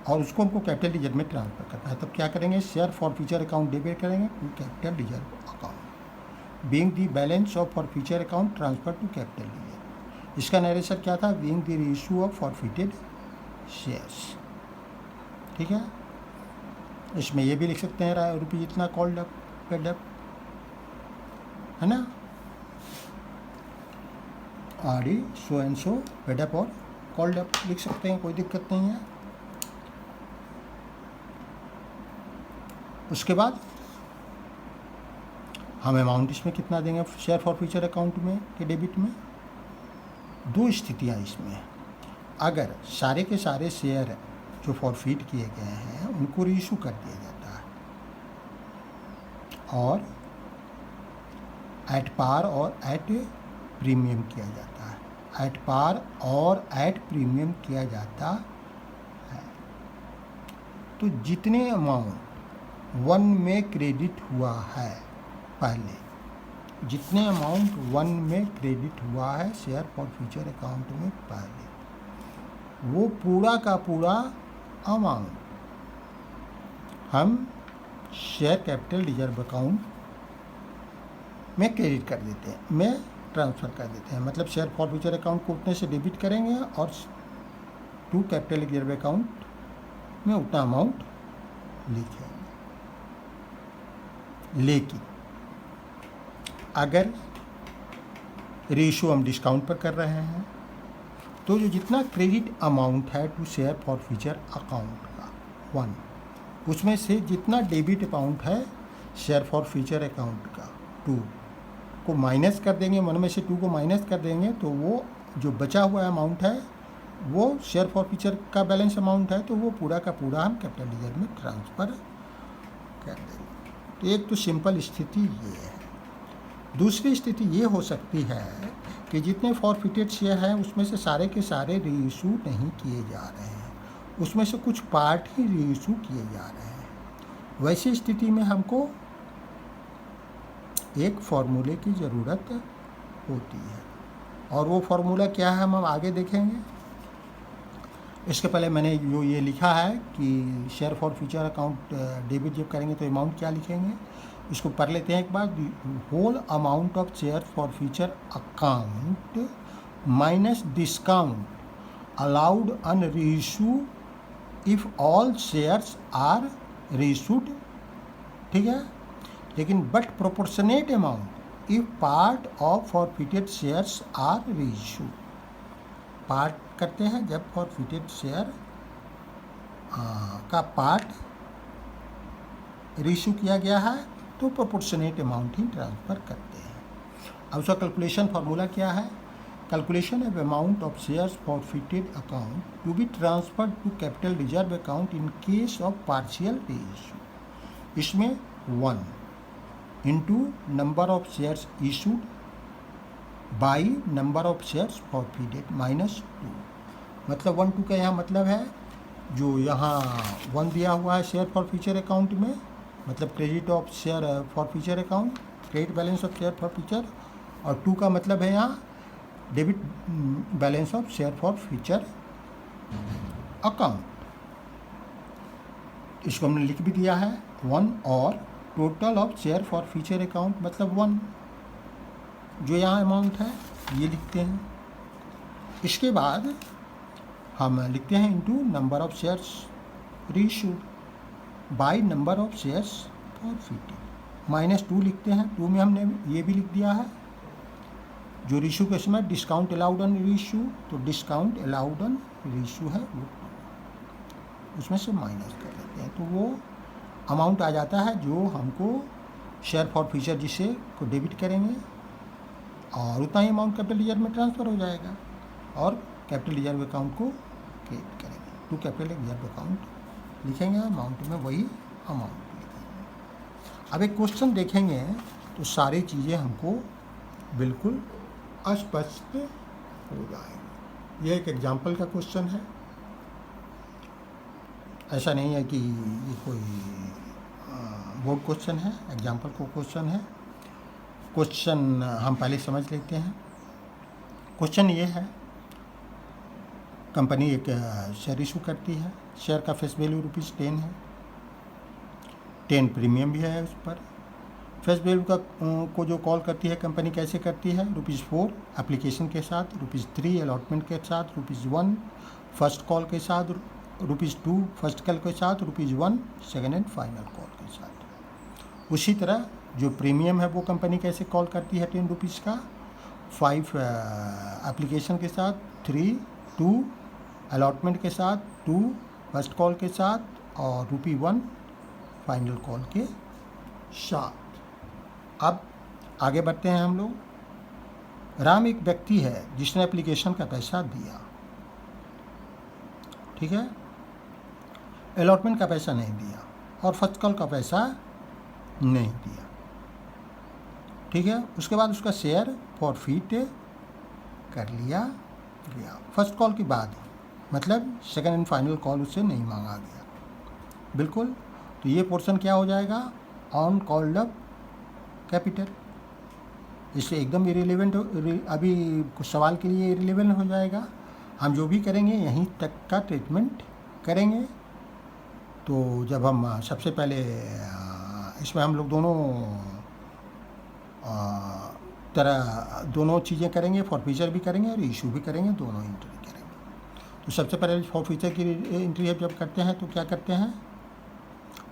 और उसको हमको कैपिटल लीजर में ट्रांसफ़र करना है। तब क्या करेंगे, share forfeiture account debit करेंगे to capital ledger account, being the balance of forfeiture account transfer to capital ledger. इसका नरेशन क्या था, being the reissue of forfeited shares. ठीक है, इसमें ये भी लिख सकते हैं रुपये जितना कॉल्ड अप पेड अप, है ना, RD so and so paid up और कॉल्ड अप लिख सकते हैं, कोई दिक्कत नहीं है। उसके बाद हम अमाउंट इसमें कितना देंगे शेयर फॉर फ्यूचर अकाउंट में के डेबिट में। दो स्थितियाँ इसमें, अगर सारे के सारे शेयर जो फॉरफिट किए गए हैं उनको रीइशू कर दिया जाता है और एट पार और एट प्रीमियम किया जाता है, एट पार और एट प्रीमियम किया जाता है, तो जितने अमाउंट वन में क्रेडिट हुआ है पहले, जितने अमाउंट वन में क्रेडिट हुआ है शेयर फॉर फ्यूचर अकाउंट में पहले, वो पूरा का पूरा अमाउंट हम शेयर कैपिटल रिजर्व अकाउंट में क्रेडिट कर देते हैं, में ट्रांसफ़र कर देते हैं। मतलब शेयर फॉर फ्यूचर अकाउंट को उतने से डेबिट करेंगे और टू कैपिटल रिजर्व अकाउंट में उतना अमाउंट लिखेंगे। लेकिन अगर रेशियो हम डिस्काउंट पर कर रहे हैं तो जो जितना क्रेडिट अमाउंट है to share forfeiture account का वन, उसमें से जितना डेबिट अमाउंट है शेयर फॉर फ्यूचर अकाउंट का टू को माइनस कर देंगे, वन में से टू को माइनस कर देंगे तो वो जो बचा हुआ अमाउंट है वो शेयर फॉर फ्यूचर का बैलेंस अमाउंट है, तो वो पूरा का पूरा हम कैपिटल रिजर्व में ट्रांसफ़र कर देंगे। तो एक तो सिंपल स्थिति ये है। दूसरी स्थिति ये हो सकती है कि जितने फॉरफिटेड शेयर हैं उसमें से सारे के सारे रीइशू नहीं किए जा रहे हैं, उसमें से कुछ पार्ट ही रीइशू किए जा रहे हैं। वैसी स्थिति में हमको एक फॉर्मूले की ज़रूरत होती है, और वो फार्मूला क्या है हम आगे देखेंगे। इसके पहले मैंने जो ये लिखा है कि share forfeiture account debit जब करेंगे तो अमाउंट क्या लिखेंगे, इसको पढ़ लेते हैं एक बार। Whole amount of share forfeiture account minus discount allowed on reissue if all shares are reissued. ठीक है, लेकिन but proportionate amount if part of forfeited shares are reissued. Part करते हैं जब फॉरफिटेड शेयर का पार्ट रीइशू किया गया है तो प्रोपोर्शनेट अमाउंट ही ट्रांसफ़र करते हैं। अब उसका कैलकुलेशन फार्मूला क्या है, calculation of amount of shares forfeited account to be transferred to capital reserve account in case of partial reissue. इसमें 1 into number of shares issued by number of shares forfeited minus 2। मतलब 1 2 का यहाँ मतलब है जो यहाँ 1 दिया हुआ है शेयर फॉर फ्यूचर अकाउंट में, मतलब credit of share forfeiture account, credit balance of share for future, और 2 का मतलब है यहाँ debit balance of share forfeiture account. इसको हमने लिख भी दिया है 1, और total of share forfeiture account मतलब 1 जो यहाँ अमाउंट है ये लिखते हैं। इसके बाद हम लिखते हैं into number of shares reissued by number of shares forfeited minus 2 लिखते हैं। 2 में हमने ये भी लिख दिया है जो रीइशू के समय डिस्काउंट अलाउड ऑन रीइशू, तो डिस्काउंट अलाउड ऑन रीइशू है वो 2, उसमें से माइनस कर देते हैं तो वो अमाउंट आ जाता है जो हमको शेयर फॉर फ्यूचर जिसे को डेबिट करेंगे और उतना ही अमाउंट कैपिटल रिजर्व में ट्रांसफ़र हो जाएगा और कैपिटल रिजर्व अकाउंट को क्रिएट करेंगे टू कैपिटल रिजर्व अकाउंट लिखेंगे, अमाउंट में वही अमाउंट लिखेंगे। अब एक क्वेश्चन देखेंगे तो सारी चीज़ें हमको बिल्कुल स्पष्ट हो जाएगी। यह एक एग्जाम्पल का क्वेश्चन है, ऐसा नहीं है कि ये कोई बोर्ड क्वेश्चन है, एग्जाम्पल को क्वेश्चन है। क्वेश्चन हम पहले समझ लेते हैं। क्वेश्चन ये है कंपनी एक शेयर इशू करती है। शेयर का फेस वैल्यू ₹10 है, 10 प्रीमियम भी है उस पर। फेस वैल्यू को जो कॉल करती है कंपनी कैसे करती है? ₹4 एप्लीकेशन के साथ, ₹3 अलॉटमेंट के साथ, ₹1 फर्स्ट कॉल के साथ, ₹2 फर्स्ट कॉल के साथ, ₹1 सेकेंड एंड फाइनल कॉल के साथ। उसी तरह जो प्रीमियम है वो कंपनी कैसे कॉल करती है ₹10 का? 5 एप्लीकेशन के साथ, 2 अलॉटमेंट के साथ, 2 फर्स्ट कॉल के साथ और ₹1 फाइनल कॉल के साथ। अब आगे बढ़ते हैं हम लोग। राम एक व्यक्ति है जिसने एप्लीकेशन का पैसा दिया, ठीक है, अलॉटमेंट का पैसा नहीं दिया और फर्स्ट कॉल का पैसा नहीं दिया, ठीक है। उसके बाद उसका शेयर फॉरफिट कर लिया गया फर्स्ट कॉल के बाद, मतलब सेकंड एंड फाइनल कॉल उससे नहीं मांगा गया, बिल्कुल। तो ये पोर्शन क्या हो जाएगा? On called up capital. इससे एकदम इरेलीवेंट, अभी कुछ सवाल के लिए इरेलीवेंट हो जाएगा। हम जो भी करेंगे यहीं तक का ट्रीटमेंट करेंगे। तो जब हम सबसे पहले इसमें हम लोग दोनों चीज़ें करेंगे, फॉरफीचर भी करेंगे और इशू भी करेंगे, दोनों एंट्री करेंगे। तो सबसे पहले फॉरफीचर की एंट्री जब करते हैं तो क्या करते हैं?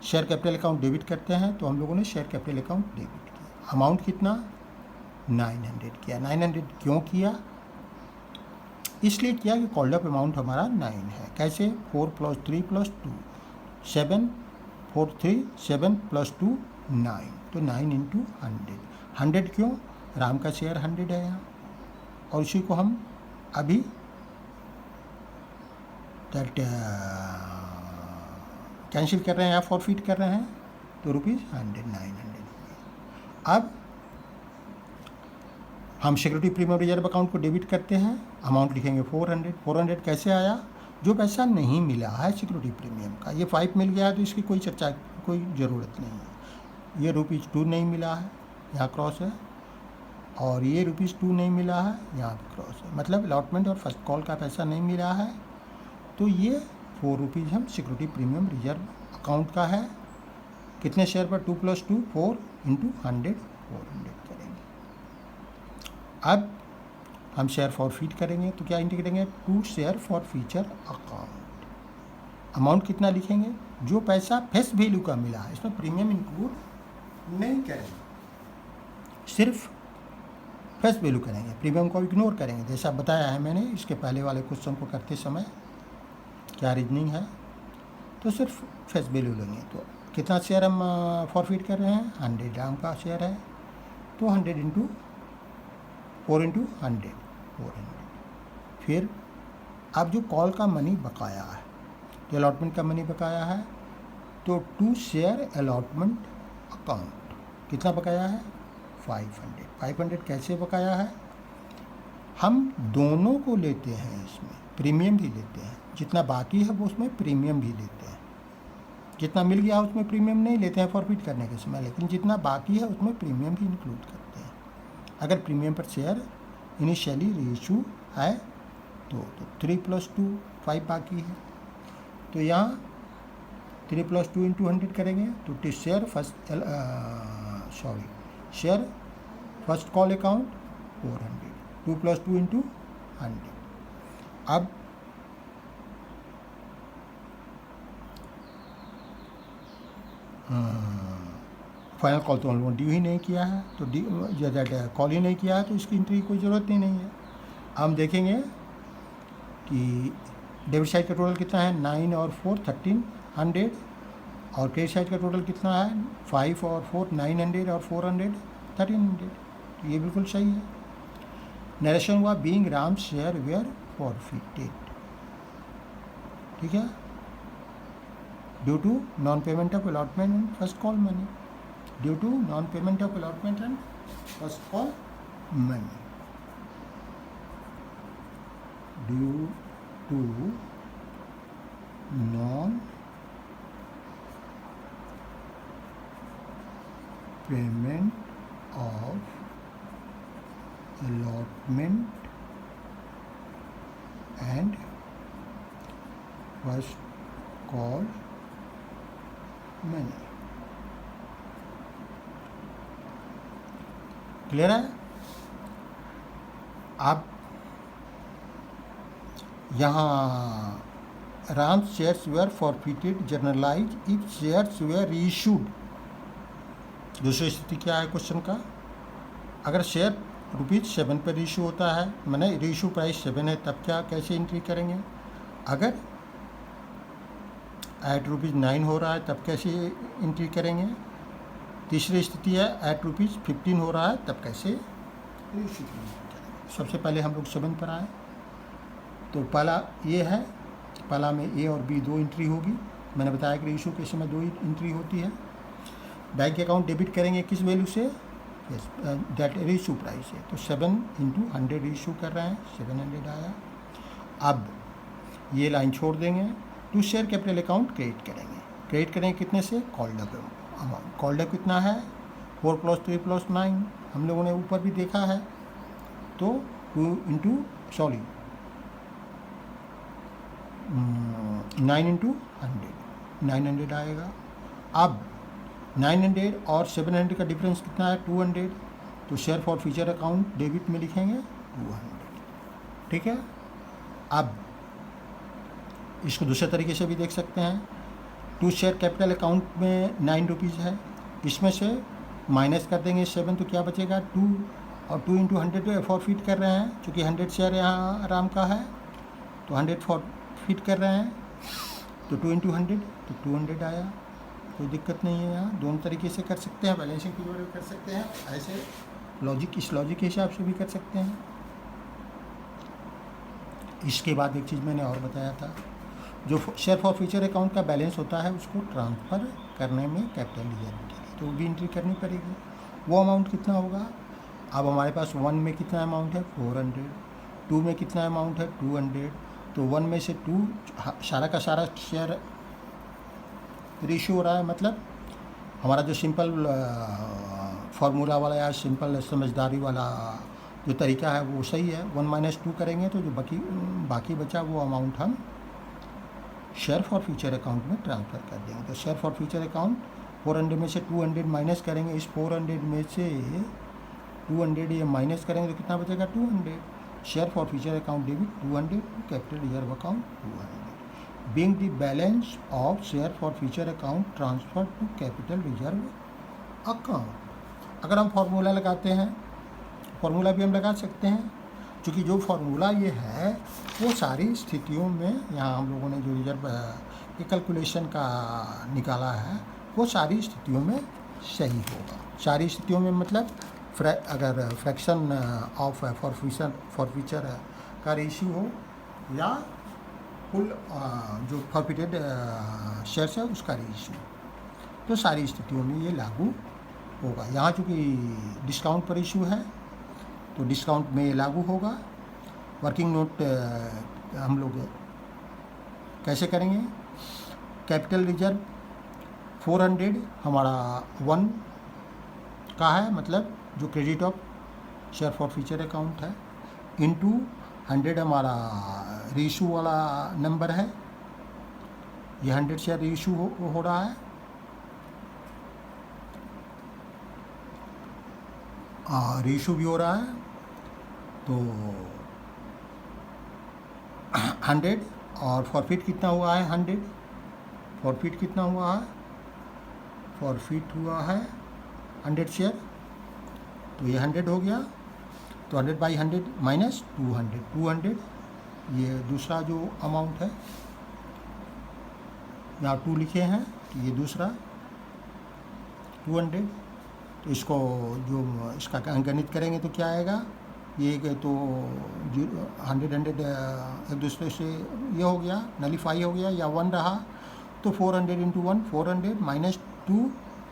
शेयर कैपिटल अकाउंट डेबिट करते हैं। तो हम लोगों ने शेयर कैपिटल अकाउंट डेबिट किया। अमाउंट कितना? 900 किया। 900 क्यों किया? इसलिए किया कि कॉल्ड अप अमाउंट हमारा 9 है। कैसे? 4 + 3 + 2 7, 4 3 7 + 2 9, तो 9 × 100। 100 क्यों? राम का शेयर 100 है यहाँ, और उसी को हम अभी कैंसिल कर रहे हैं या फॉरफिट कर रहे हैं, तो ₹100 900। अब हम सिक्योरिटी प्रीमियम रिजर्व अकाउंट को डेबिट करते हैं। अमाउंट लिखेंगे 400। 400 कैसे आया? जो पैसा नहीं मिला है सिक्योरिटी प्रीमियम का, ये 5 मिल गया है तो इसकी कोई चर्चा, कोई ज़रूरत नहीं है। ये ₹2 नहीं मिला है, यहाँ क्रॉस है, और ये ₹2 नहीं मिला है, यहाँ पे क्रॉस है। मतलब अलॉटमेंट और फर्स्ट कॉल का पैसा नहीं मिला है, तो ये ₹4 हम सिक्योरिटी प्रीमियम रिजर्व अकाउंट का है। कितने शेयर पर? 2 + 2 4 × 100 400 करेंगे। अब हम शेयर फॉरफिट करेंगे तो क्या एंट्री करेंगे? 2 शेयर फॉरफीचर अकाउंट। अमाउंट कितना लिखेंगे? जो पैसा फेस वैल्यू का मिला है, इसमें प्रीमियम इंक्लूड नहीं करेंगे, सिर्फ फेस वैल्यू करेंगे, प्रीमियम को इग्नोर करेंगे। जैसा बताया है मैंने इसके पहले वाले क्वेश्चन को करते समय, क्या रीजनिंग है, तो सिर्फ फेस वैल्यू लेंगे। तो कितना शेयर हम फॉरफिट कर रहे हैं? 100 राम का शेयर है, तो 100 × 4 × 100 400। फिर अब जो कॉल का मनी बकाया है, जो अलॉटमेंट का मनी बकाया है, तो 2 शेयर अलॉटमेंट अकाउंट कितना बकाया है? 500। 500 कैसे बकाया है? हम दोनों को लेते हैं, इसमें प्रीमियम भी लेते हैं, जितना बाकी है वो उसमें प्रीमियम भी लेते हैं। जितना मिल गया उसमें प्रीमियम नहीं लेते हैं फॉरफिट करने के समय, लेकिन जितना बाकी है उसमें प्रीमियम भी इंक्लूड करते हैं। अगर प्रीमियम पर शेयर इनिशियली रीइशू है तो 3 + 2 5 बाकी है, तो यहाँ 3 + 2 × 100 करेंगे तो शेयर फर्स्ट कॉल अकाउंट 400, 2 + 2 × 100। अब फाइनल कॉल तो हम लोगों ने ड्यू ही नहीं किया है, तो कॉल ही नहीं किया है, तो इसकी एंट्री की कोई ज़रूरत ही नहीं है। हम देखेंगे कि डेबिट साइड का टोटल कितना है? 9 और 4 1300, और क्रेडिट साइड का टोटल कितना है? 5 और 4 900 और 400 1300। तो ये बिल्कुल सही है। नरेशन हुआ being Ram share were forfeited, ठीक है, due to non payment of allotment and first call money, due to non payment of allotment and first call money, due to non payment of allotment and first call money. Clear है? अब यहाँ Ram shares were forfeited journalize if shares were reissued. दूसरी स्थिति क्या है question का? अगर share ₹7 पर रीइश्यू होता है, मैंने रीइश्यू प्राइस 7 है, तब क्या कैसे एंट्री करेंगे? अगर एट ₹9 हो रहा है तब कैसे एंट्री करेंगे? तीसरी स्थिति है एट ₹15 हो रहा है तब कैसे रीइश्यू करेंगे? सबसे पहले हम लोग 7 पर आए, तो पहला ये है, पहला में ए और बी 2 एंट्री होगी। मैंने बताया कि रीइश्यू के समय 2 एंट्री होती है। बैंक अकाउंट डेबिट करेंगे किस वैल्यू से? दैट रीइश्यू प्राइस है, तो 7 × 100 रीइश्यू कर रहे हैं, 700 आया। अब ये लाइन छोड़ देंगे, to share capital account credit करेंगे। क्रेडिट करेंगे कितने से? Called up amount. Called up कितना है? 4 + 3 + 9, हम लोगों ने ऊपर भी देखा है, तो 9 × 100, 900 आएगा। अब 900 और 700 का डिफरेंस कितना है? 200, तो share forfeiture account debit में लिखेंगे 200। ठीक है? अब इसको दूसरे तरीके से भी देख सकते हैं। टू शेयर कैपिटल अकाउंट में ₹9 है, इसमें से माइनस कर देंगे 7, तो क्या बचेगा? 2, और 2 × 100 फॉरफिट कर रहे हैं, चूँकि 100 शेयर यहाँ राम का है, तो 100 फॉरफिट कर रहे हैं, तो 2 × 100, तो 200 आया। कोई दिक्कत नहीं है, यहाँ दोनों तरीके से कर सकते हैं, बैलेंसिंग पीरियड भी कर सकते हैं, ऐसे इस लॉजिक के हिसाब से भी कर सकते हैं। इसके बाद एक चीज़ मैंने और बताया था, जो शेयर फॉर फ्यूचर अकाउंट का बैलेंस होता है उसको ट्रांसफ़र करने में कैपिटल रिजर्व के लिए तो वो भी एंट्री करनी पड़ेगी। वो अमाउंट कितना होगा? अब हमारे पास 1 में कितना अमाउंट है? 400, 2 में कितना अमाउंट है? 200, तो 1 में से 2 सारा का सारा शेयर रीइश्यू हो रहा है, मतलब हमारा जो सिंपल फार्मूला वाला या सिंपल समझदारी वाला जो तरीका है वो सही है। 1 - 2 करेंगे तो जो बाकी बचा वो अमाउंट हम शेयर फॉर फ्यूचर अकाउंट में ट्रांसफ़र कर देंगे। तो शेयर फॉर फ्यूचर अकाउंट 400 में से 200 माइनस करेंगे, इस 400 में से 200 ये माइनस करेंगे तो कितना बचेगा? 200। Share forfeiture account debit 200 to capital reserve account 200, being the balance of share for future account transferred to capital reserve account। अगर हम फार्मूला लगाते हैं, फार्मूला भी हम लगा सकते हैं, क्योंकि जो फार्मूला ये है वो सारी स्थितियों में, यहाँ हम लोगों ने जो रिजर्व के कैलकुलेशन का निकाला है वो सारी स्थितियों में सही होगा। सारी स्थितियों में मतलब अगर फ्रैक्शन ऑफ फॉर फ्यूचर का रेशियो हो या फुल जो फॉरफिटेड शेयर्स है उसका रेशियो, तो सारी स्थितियों में ये लागू होगा। यहाँ चूँकि डिस्काउंट पर इशू है तो डिस्काउंट में ये लागू होगा। वर्किंग नोट हम लोग कैसे करेंगे? कैपिटल रिजर्व 400 हमारा 1 का है, मतलब जो credit of share forfeiture account है, इनटू 100 हमारा रीइश्यू वाला नंबर है, ये 100 शेयर रीइश्यू हो रहा है, रीइश्यू भी हो रहा है, तो 100 और फॉरफिट कितना हुआ है? 100। फॉरफिट कितना हुआ है? फॉरफिट हुआ है 100 शेयर, तो ये 100 हो गया, तो 100/100 माइनस 200 ये दूसरा जो अमाउंट है, यहाँ 2 लिखे हैं, तो ये दूसरा 200, तो इसको जो इसका अंकगणित करेंगे तो क्या आएगा? ये तो 100 एक दूसरे से ये हो गया, नलीफाई हो गया, या 1 रहा, तो 400 × 1 400 माइनस 2,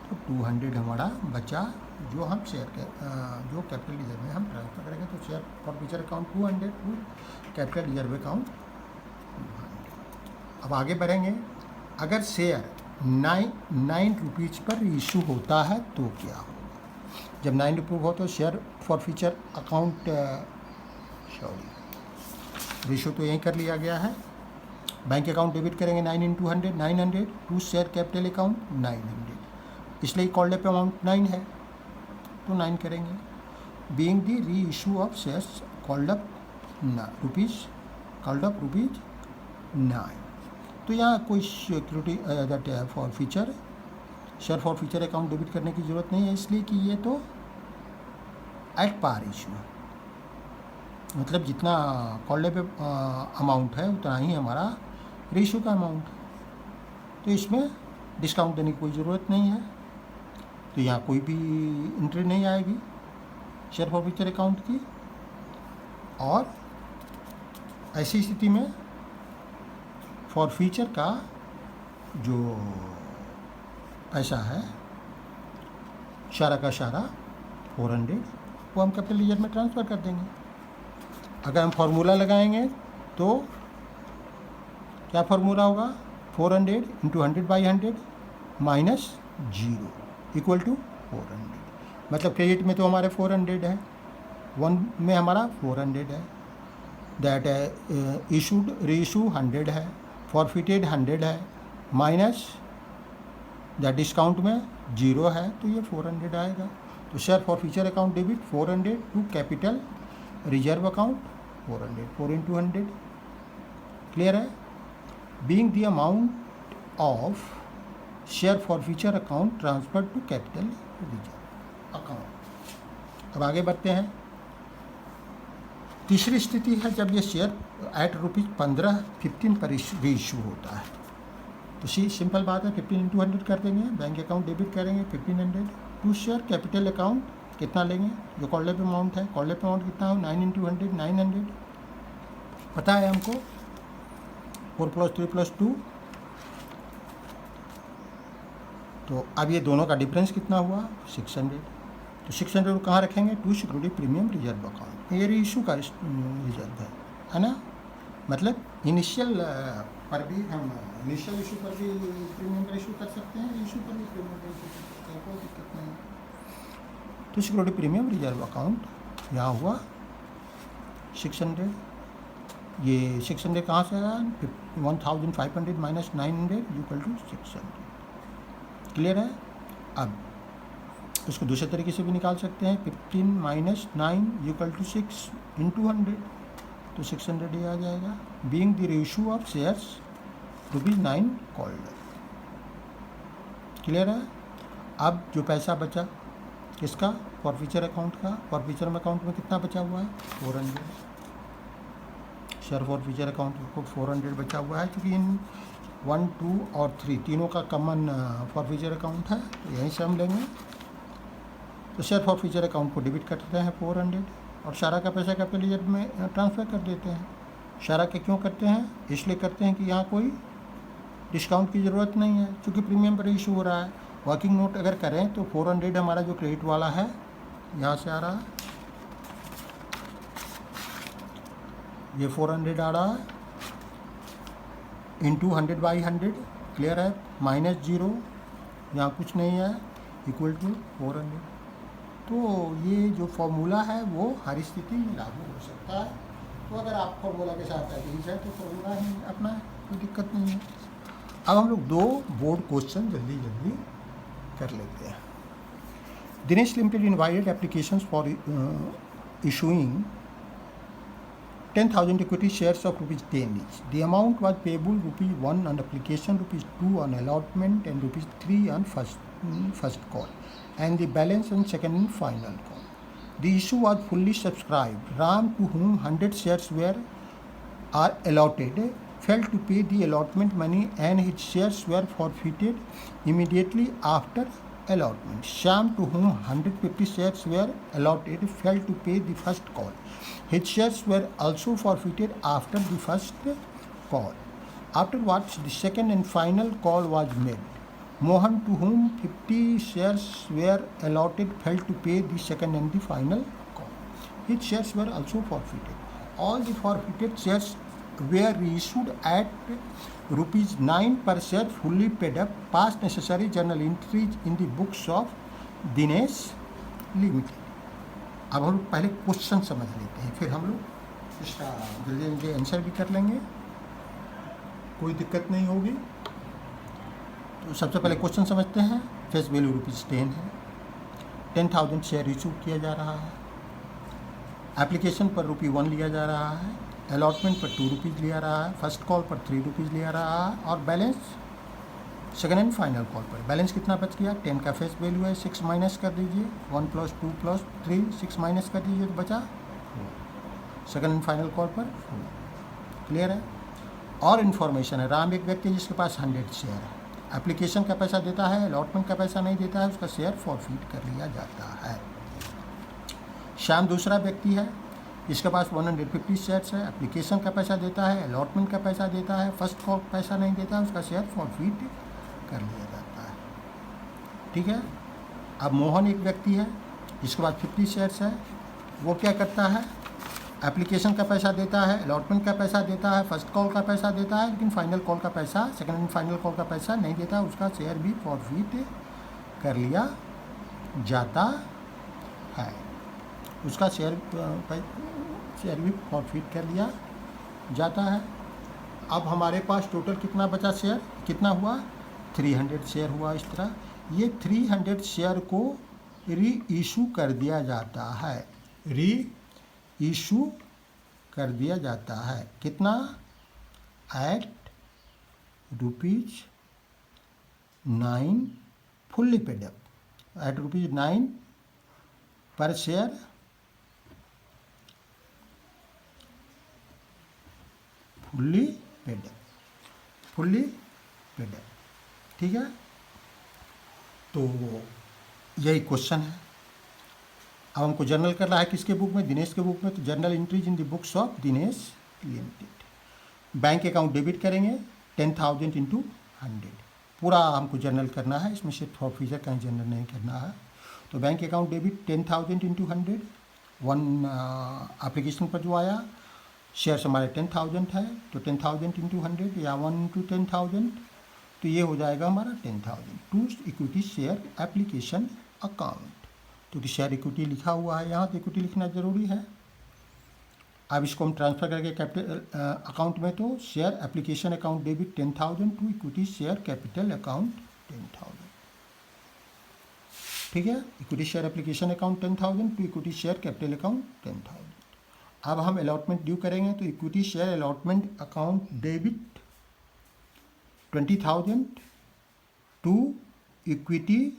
तो 200 हमारा बचा, जो हम शेयर के जो कैपिटल रिजर्व में हम ट्रांसफर करेंगे। तो share forfeiture account 200 to capital reserve account 200। अब आगे बढ़ेंगे। अगर शेयर 9 रुपीज़ पर इशू होता है तो क्या होगा? जब 9 रुपये हो तो share forfeiture account ratio तो यहीं कर लिया गया है, बैंक अकाउंट डेबिट करेंगे 9 into 100 900 to share capital account 900, इसलिए कॉल्ड अप अमाउंट 9 है तो 9 करेंगे। बीइंग द री issue of shares called up rupees 9। तो यहाँ कोई security that for future share forfeiture account debit करने की ज़रूरत नहीं है, इसलिए कि ये तो एट पार इशू है, मतलब जितना कॉल्ड अप अमाउंट है उतना ही हमारा रेशो का अमाउंट है, तो इसमें डिस्काउंट देने की कोई ज़रूरत नहीं है। तो यहाँ कोई भी एंट्री नहीं आएगी शेयर फॉर फ्यूचर अकाउंट की। और ऐसी स्थिति में फॉर फ्यूचर का जो पैसा है सारा 400 वो हम कैपिटल लीजर में ट्रांसफ़र कर देंगे। अगर हम फार्मूला लगाएंगे तो क्या फार्मूला होगा, 400 इंटू 100/100 माइनस 0 इक्वल टू 400। मतलब क्रेडिट में तो हमारे 400 है, 1 में हमारा 400 है, दैट इशूड रीइशू 100 है, फॉरफिटेड 100 है, माइनस दैट डिस्काउंट में 0 है, तो ये 400 आएगा। तो share forfeiture account debit 400 to capital reserve account 400, 4 into 100, clear है। Being the amount of share forfeiture account transfer to capital reserve account. अब आगे बढ़ते हैं। तीसरी स्थिति है जब ये शेयर एट ₹15 पर रीइशू होता है। तो सिंपल बात है, 15 इंटू 100 कर देंगे, बैंक अकाउंट डेबिट करेंगे 1500 टू शेयर कैपिटल अकाउंट कितना लेंगे, जो कॉल्ड अप अमाउंट है, कॉल्ड अप अमाउंट कितना हो 9 इंटू 100 900 पता है हमको, 4 + 3 + 2। तो अब ये दोनों का डिफरेंस कितना हुआ 600। तो 600 को कहाँ रखेंगे, to security premium reserve account. ये रीइशू का रिजर्व है ना, मतलब इनिशियल पर भी हम इनिशियल इशू पर भी प्रीमियम का इशू कर सकते हैं, इशू पर भी प्रीमियम का इशू कर सकते हैं, कोई दिक्कत नहीं। तो सिक्योरिटी प्रीमियम रिजर्व अकाउंट यहाँ हुआ 600। ये 600 कहाँ से आया, 1500 माइनस 900 इक्वल टू 600, क्लियर है। अब इसको दूसरे तरीके से भी निकाल सकते हैं, 15 माइनस 9 इक्वल टू 6 इंटू 100, तो 600 ही आ जाएगा। Being the ratio of shares ₹9 called, clear है। अब जो पैसा बचा किसका, फॉर फ्यूचर अकाउंट का, फॉर फ्यूचर अकाउंट में कितना बचा हुआ है 400, शेयर फॉर फ्यूचर अकाउंट को 400 बचा हुआ है, क्योंकि इन 1, 2 और 3 तीनों का कॉमन फॉर फ्यूचर अकाउंट है, तो यहीं से हम लेंगे। तो शेयर फॉर फ्यूचर अकाउंट को डेबिट करते हैं 400 और सारा का पैसा कैपिटल लीजर में ट्रांसफ़र कर देते हैं। सारा के क्यों करते हैं, इसलिए करते हैं कि यहाँ कोई डिस्काउंट की ज़रूरत नहीं है, क्योंकि प्रीमियम पर इशू हो रहा है। वर्किंग नोट अगर करें तो 400 हमारा जो क्रेडिट वाला है यहाँ से आ रहा है, ये 400 आ रहा है इंटू 100/100, क्लियर है, माइनस 0 यहाँ कुछ नहीं है इक्वल टू 400। तो ये जो फॉर्मूला है वो हर स्थिति में लागू हो सकता है। तो अगर आप फॉर्मूला के साथ एग्री है तो फॉर्मूला ही अपना है, कोई दिक्कत नहीं है। अब हम लोग 2 बोर्ड क्वेश्चन जल्दी कर लेते हैं। Dinesh limited invited applications for issuing 10,000 equity shares of ₹10 each. The amount was payable ₹1 on application, ₹2 on allotment, and ₹3 on first call, and the balance on second and final call. The issue was fully subscribed. Ram, to whom 100 shares are allotted, failed to pay the allotment money, and his shares were forfeited immediately after allotment. Shyam, to whom 150 shares were allotted, failed to pay the first call. His shares were also forfeited after the first call. Afterwards, the second and final call was made. Mohan, to whom 50 shares were allotted, failed to pay the second and the final call. His shares were also forfeited. All the forfeited shares were reissued at ₹9 per share, fully paid up. Past necessary journal entries in the books of Dinesh Limited. अब हम लोग पहले question समझ लेते हैं, फिर हम लोग इसका जल्दी आंसर भी कर लेंगे। कोई दिक्कत नहीं होगी। तो सबसे पहले क्वेश्चन समझते हैं। फेस वैल्यू ₹10 है, 10,000 शेयर इशू किया जा रहा है। एप्लीकेशन पर ₹1 लिया जा रहा है, अलॉटमेंट पर ₹2 लिया रहा है, फर्स्ट कॉल पर ₹3 लिया रहा है, और balance second and final call पर बैलेंस कितना बच गया? 10 का फेस वैल्यू है, 6 माइनस कर दीजिए, 1 + 2 + 3, 6 माइनस कर दीजिए तो बचा 4। सेकेंड एंड फाइनल कॉल पर 4। क्लियर है? और इन्फॉर्मेशन है, राम एक व्यक्ति जिसके पास 100 शेयर है, एप्लीकेशन का पैसा देता है, अलॉटमेंट का पैसा नहीं देता है, उसका शेयर फॉरफिट कर लिया जाता है। श्याम दूसरा व्यक्ति है जिसके पास 150 शेयर्स है, एप्लीकेशन का पैसा देता है, अलॉटमेंट का पैसा देता है, फर्स्ट कॉल पैसा नहीं देता है, उसका शेयर फॉरफिट कर लिया जाता है। ठीक है। अब मोहन एक व्यक्ति है जिसके पास 50 शेयर्स है, वो क्या करता है? एप्लीकेशन का पैसा देता है, अलॉटमेंट का पैसा देता है, फर्स्ट कॉल का पैसा देता है, लेकिन फाइनल कॉल का पैसा, सेकंड एंड फाइनल कॉल का पैसा नहीं देता, उसका शेयर भी फॉरफिट कर लिया जाता है। उसका शेयर भी फॉरफिट कर लिया जाता है। अब हमारे पास टोटल कितना बचा शेयर? कितना हुआ? 300 शेयर हुआ। इस तरह ये 300 शेयर को री इशू कर दिया जाता है। री इशू कर दिया जाता है। कितना? At ₹9 fully paid up, at ₹9 per share fully paid up, fully paid up. ठीक है। तो यही क्वेश्चन है। अब हमको जर्नल करना है किसके बुक में? दिनेश के बुक में। तो journal entries in the books of Dinesh limited. Bank account debit करेंगे 10,000 × 100, पूरा हमको जर्नल करना है, इसमें सिर्फ फॉरफिचर कहीं जर्नल नहीं करना है। तो bank account debit 10,000 × 100, one application पर जो आया शेयर्स हमारे 10,000 है, तो 10,000 × 100 या 1 × 10,000, तो ये हो जाएगा हमारा 10,000 to equity share application account. तो शेयर इक्विटी लिखा हुआ है यहाँ, तो इक्विटी लिखना ज़रूरी है। अब इसको हम ट्रांसफ़र करके कैपिटल अकाउंट में, तो share application account debit 10,000 to equity share capital account 10,000। ठीक है। Equity share application account 10,000 to equity share capital account 10,000। अब हम अलॉटमेंट ड्यू करेंगे, तो equity share allotment account debit 20,000 to equity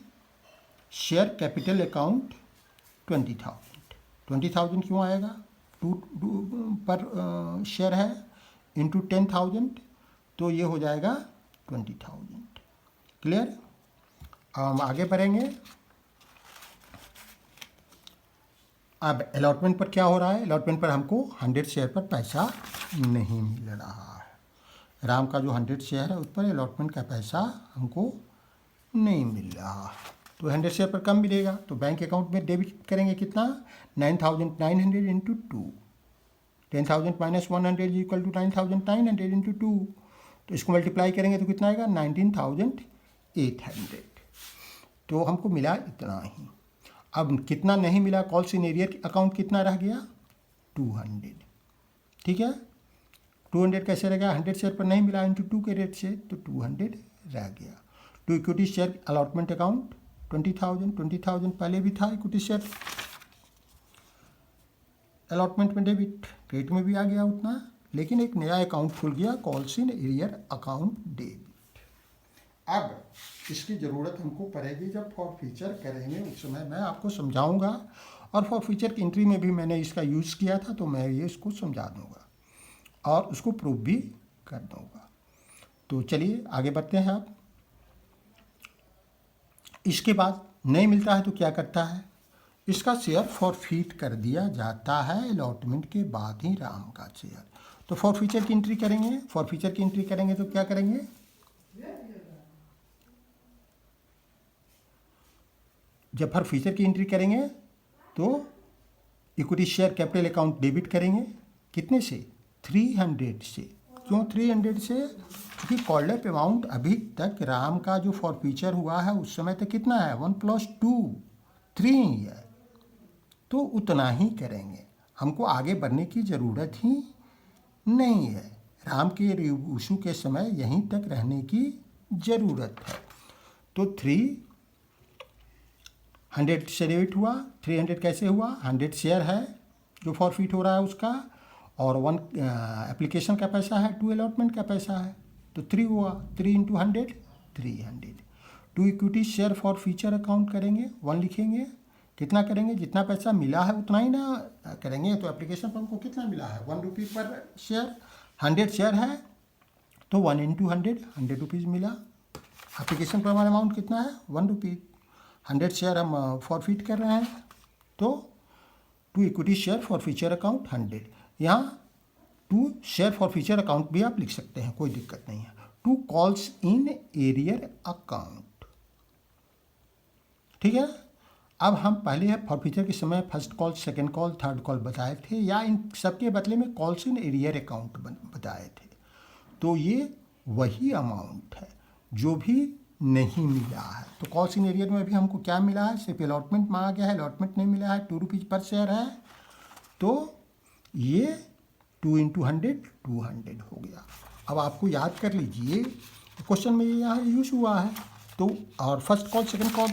share capital account 20,000। 20,000 क्यों आएगा? 2 पर शेयर है, इंटू 10,000, तो ये हो जाएगा 20,000। क्लियर? अब हम आगे बढ़ेंगे। अब अलॉटमेंट पर क्या हो रहा है? अलॉटमेंट पर हमको 100 शेयर पर पैसा नहीं मिल रहा है। राम का जो 100 शेयर है उस पर अलॉटमेंट का पैसा हमको नहीं मिल रहा, तो 100 शेयर पर कम मिलेगा। तो बैंक अकाउंट में डेबिट करेंगे कितना? 9,900 × 2, 10,000 - 100 = 9,900 × 2, तो इसको मल्टीप्लाई करेंगे तो कितना आएगा? 19,800। तो हमको मिला इतना ही। अब कितना नहीं मिला? कॉल्स इन एरियर अकाउंट कितना रह गया? 200। ठीक है। 200 कैसे रह गया? 100 शेयर पर नहीं मिला, इंटू 2 के रेट से, तो 200 रह गया। To equity share allotment account 20,000, 20,000 पहले भी था इक्विटी शेयर अलॉटमेंट में डेबिट, क्रेडिट में भी आ गया उतना, लेकिन एक नया अकाउंट खुल गया, calls in arrear account debit. अब इसकी ज़रूरत हमको पड़ेगी जब फॉरफीचर करेंगे, उस समय मैं आपको समझाऊंगा, और फॉरफीचर की एंट्री में भी मैंने इसका यूज़ किया था, तो मैं ये इसको समझा दूंगा और उसको प्रूव भी कर दूंगा। तो चलिए आगे बढ़ते हैं। आप इसके बाद नहीं मिलता है तो क्या करता है? इसका शेयर फॉरफिट कर दिया जाता है अलॉटमेंट के बाद ही राम का शेयर। तो फॉरफीचर की एंट्री करेंगे, फॉरफीचर की एंट्री करेंगे तो क्या करेंगे? जब फॉरफीचर की एंट्री करेंगे तो equity share capital account debit करेंगे, कितने से? 300 से। क्यों 300 से? क्योंकि कॉल्ड अप अमाउंट अभी तक राम का जो फॉरफीचर हुआ है उस समय तक कितना है? 1 + 2 3 ही है, तो उतना ही करेंगे, हमको आगे बढ़ने की ज़रूरत ही नहीं है। नाम के इशू के समय यहीं तक रहने की ज़रूरत है। तो 300 से डेबिट हुआ। 300 कैसे हुआ? 100 शेयर है जो फॉरफिट हो रहा है उसका, और 1 एप्लीकेशन का पैसा है, 2 अलॉटमेंट का पैसा है, तो 3 हुआ। 3 into 100 300। 2 equity share forfeiture account करेंगे, 1 लिखेंगे। कितना करेंगे? जितना पैसा मिला है उतना ही ना करेंगे। तो एप्लीकेशन पर हमको कितना मिला है? 1 रुपी पर शेयर। 100 शेयर है तो 1 इंटू 100 रुपीज़ मिला। एप्लीकेशन पर हमारा अमाउंट कितना है? 1 रुपी। 100 शेयर हम फॉरफिट कर रहे हैं, तो 2 equity share forfeiture account 100। यहाँ 2 शेयर फॉर फ्यूचर अकाउंट भी आप लिख सकते हैं, कोई दिक्कत नहीं है। 2 कॉल्स इन एरियर अकाउंट, ठीक है। अब हम पहले फॉरफिचर के समय first call, second call, third call बताए थे, या इन सबके बदले में कॉल्स इन एरियर अकाउंट बताए थे। तो ये वही अमाउंट है जो भी नहीं मिला है। तो कॉल्स इन एरियर में भी हमको क्या मिला है? सिर्फ अलॉटमेंट मांगा गया है, अलॉटमेंट नहीं मिला है। 2 रुपीज़ पर शेयर है, तो ये 2 इंटू 100 200 हो गया। अब आपको याद कर लीजिए, क्वेश्चन में यहाँ यूज़ हुआ है, तो और फर्स्ट कॉल सेकंड कॉल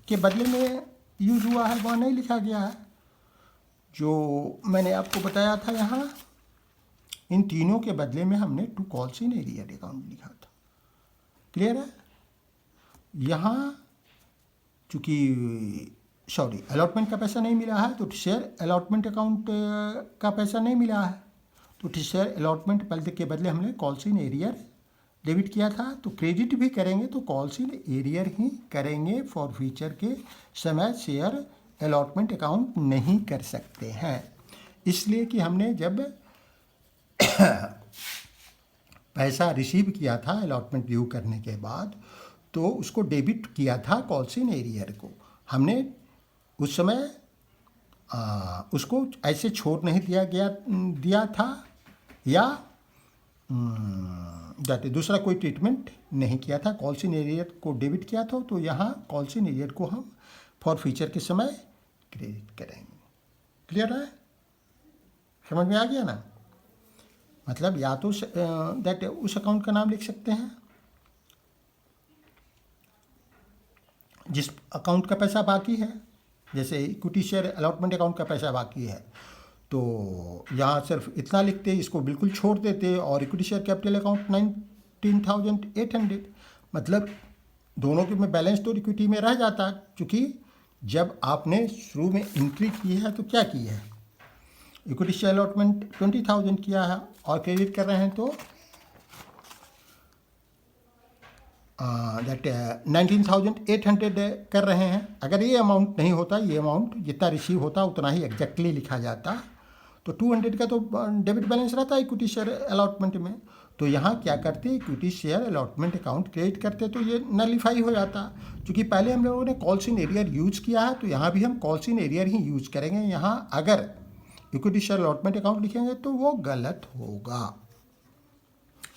के बदले में यूज़ हुआ है, वहाँ नहीं लिखा गया है। जो मैंने आपको बताया था यहाँ, इन तीनों के बदले में हमने 2 कॉल्स इन एरियर अकाउंट लिखा था। क्लियर है? यहाँ चूँकि अलॉटमेंट का पैसा नहीं मिला है, तो शेयर अलॉटमेंट अकाउंट का पैसा नहीं मिला है, तो शेयर अलॉटमेंट के बदले हमने कॉल्स इन एरियर डेबिट किया था। तो क्रेडिट भी करेंगे तो कॉल्स इन एरियर ही करेंगे। फॉर फ्यूचर के समय शेयर अलॉटमेंट अकाउंट नहीं कर सकते हैं, इसलिए कि हमने जब पैसा रिसीव किया था अलॉटमेंट ड्यू करने के बाद, तो उसको डेबिट किया था कॉल्स इन एरियर को। हमने उस समय उसको ऐसे छोड़ नहीं दिया था, या दूसरा कोई ट्रीटमेंट नहीं किया था। कॉल्स इन एरियर को डेबिट किया था, तो यहाँ कॉल्स इन एरियर को हम फॉर फ्यूचर के समय क्रेडिट करेंगे। क्लियर है? समझ में आ गया ना? मतलब या तो उस अकाउंट का नाम लिख सकते हैं जिस अकाउंट का पैसा बाकी है, जैसे इक्विटी शेयर अलॉटमेंट अकाउंट का पैसा बाकी है, तो यहाँ सिर्फ इतना लिखते, इसको बिल्कुल छोड़ देते, और इक्विटी शेयर कैपिटल अकाउंट 19,800, मतलब दोनों के में बैलेंस तो इक्विटी में रह जाता, क्योंकि जब आपने शुरू में एंट्री की है तो क्या की है? इक्विटी शेयर अलॉटमेंट 20,000 किया है, और क्रेडिट कर रहे हैं तो 19,800 कर रहे हैं। अगर ये अमाउंट नहीं होता, ये अमाउंट जितना रिसीव होता उतना ही एग्जैक्टली लिखा जाता, तो 200 का तो डेबिट बैलेंस रहता है इक्विटी शेयर अलॉटमेंट में। तो यहाँ क्या करते, equity share allotment account create करते, तो ये नलीफाई हो जाता। क्योंकि पहले हम लोगों ने कॉल्स इन एरियर यूज़ किया है, तो यहाँ भी हम calls in arrear he use करेंगे। यहाँ अगर इक्विटी शेयर अलॉटमेंट अकाउंट लिखेंगे तो वो गलत होगा,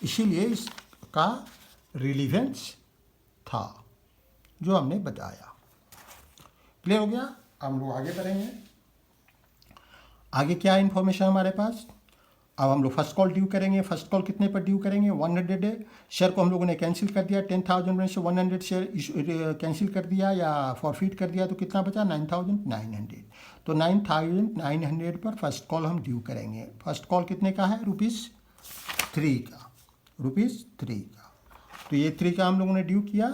इसीलिए इसका रिलीवेंस था जो हमने बताया। क्लियर हो गया? हम लोग आगे बढ़ेंगे। आगे क्या इन्फॉर्मेशन हमारे पास? अब हम लोग फर्स्ट कॉल ड्यू करेंगे। फर्स्ट कॉल कितने पर ड्यू करेंगे? 100 शेयर को हम लोगों ने कैंसिल कर दिया। 10,000 में से 100 शेयर कैंसिल कर दिया या फॉरफिट कर दिया, तो कितना बचा? 9,900। तो 9,900 पर फर्स्ट कॉल हम ड्यू करेंगे। फर्स्ट कॉल कितने का है? ₹3 का। ₹3 का, तो ये 3 का हम लोगों ने ड्यू किया,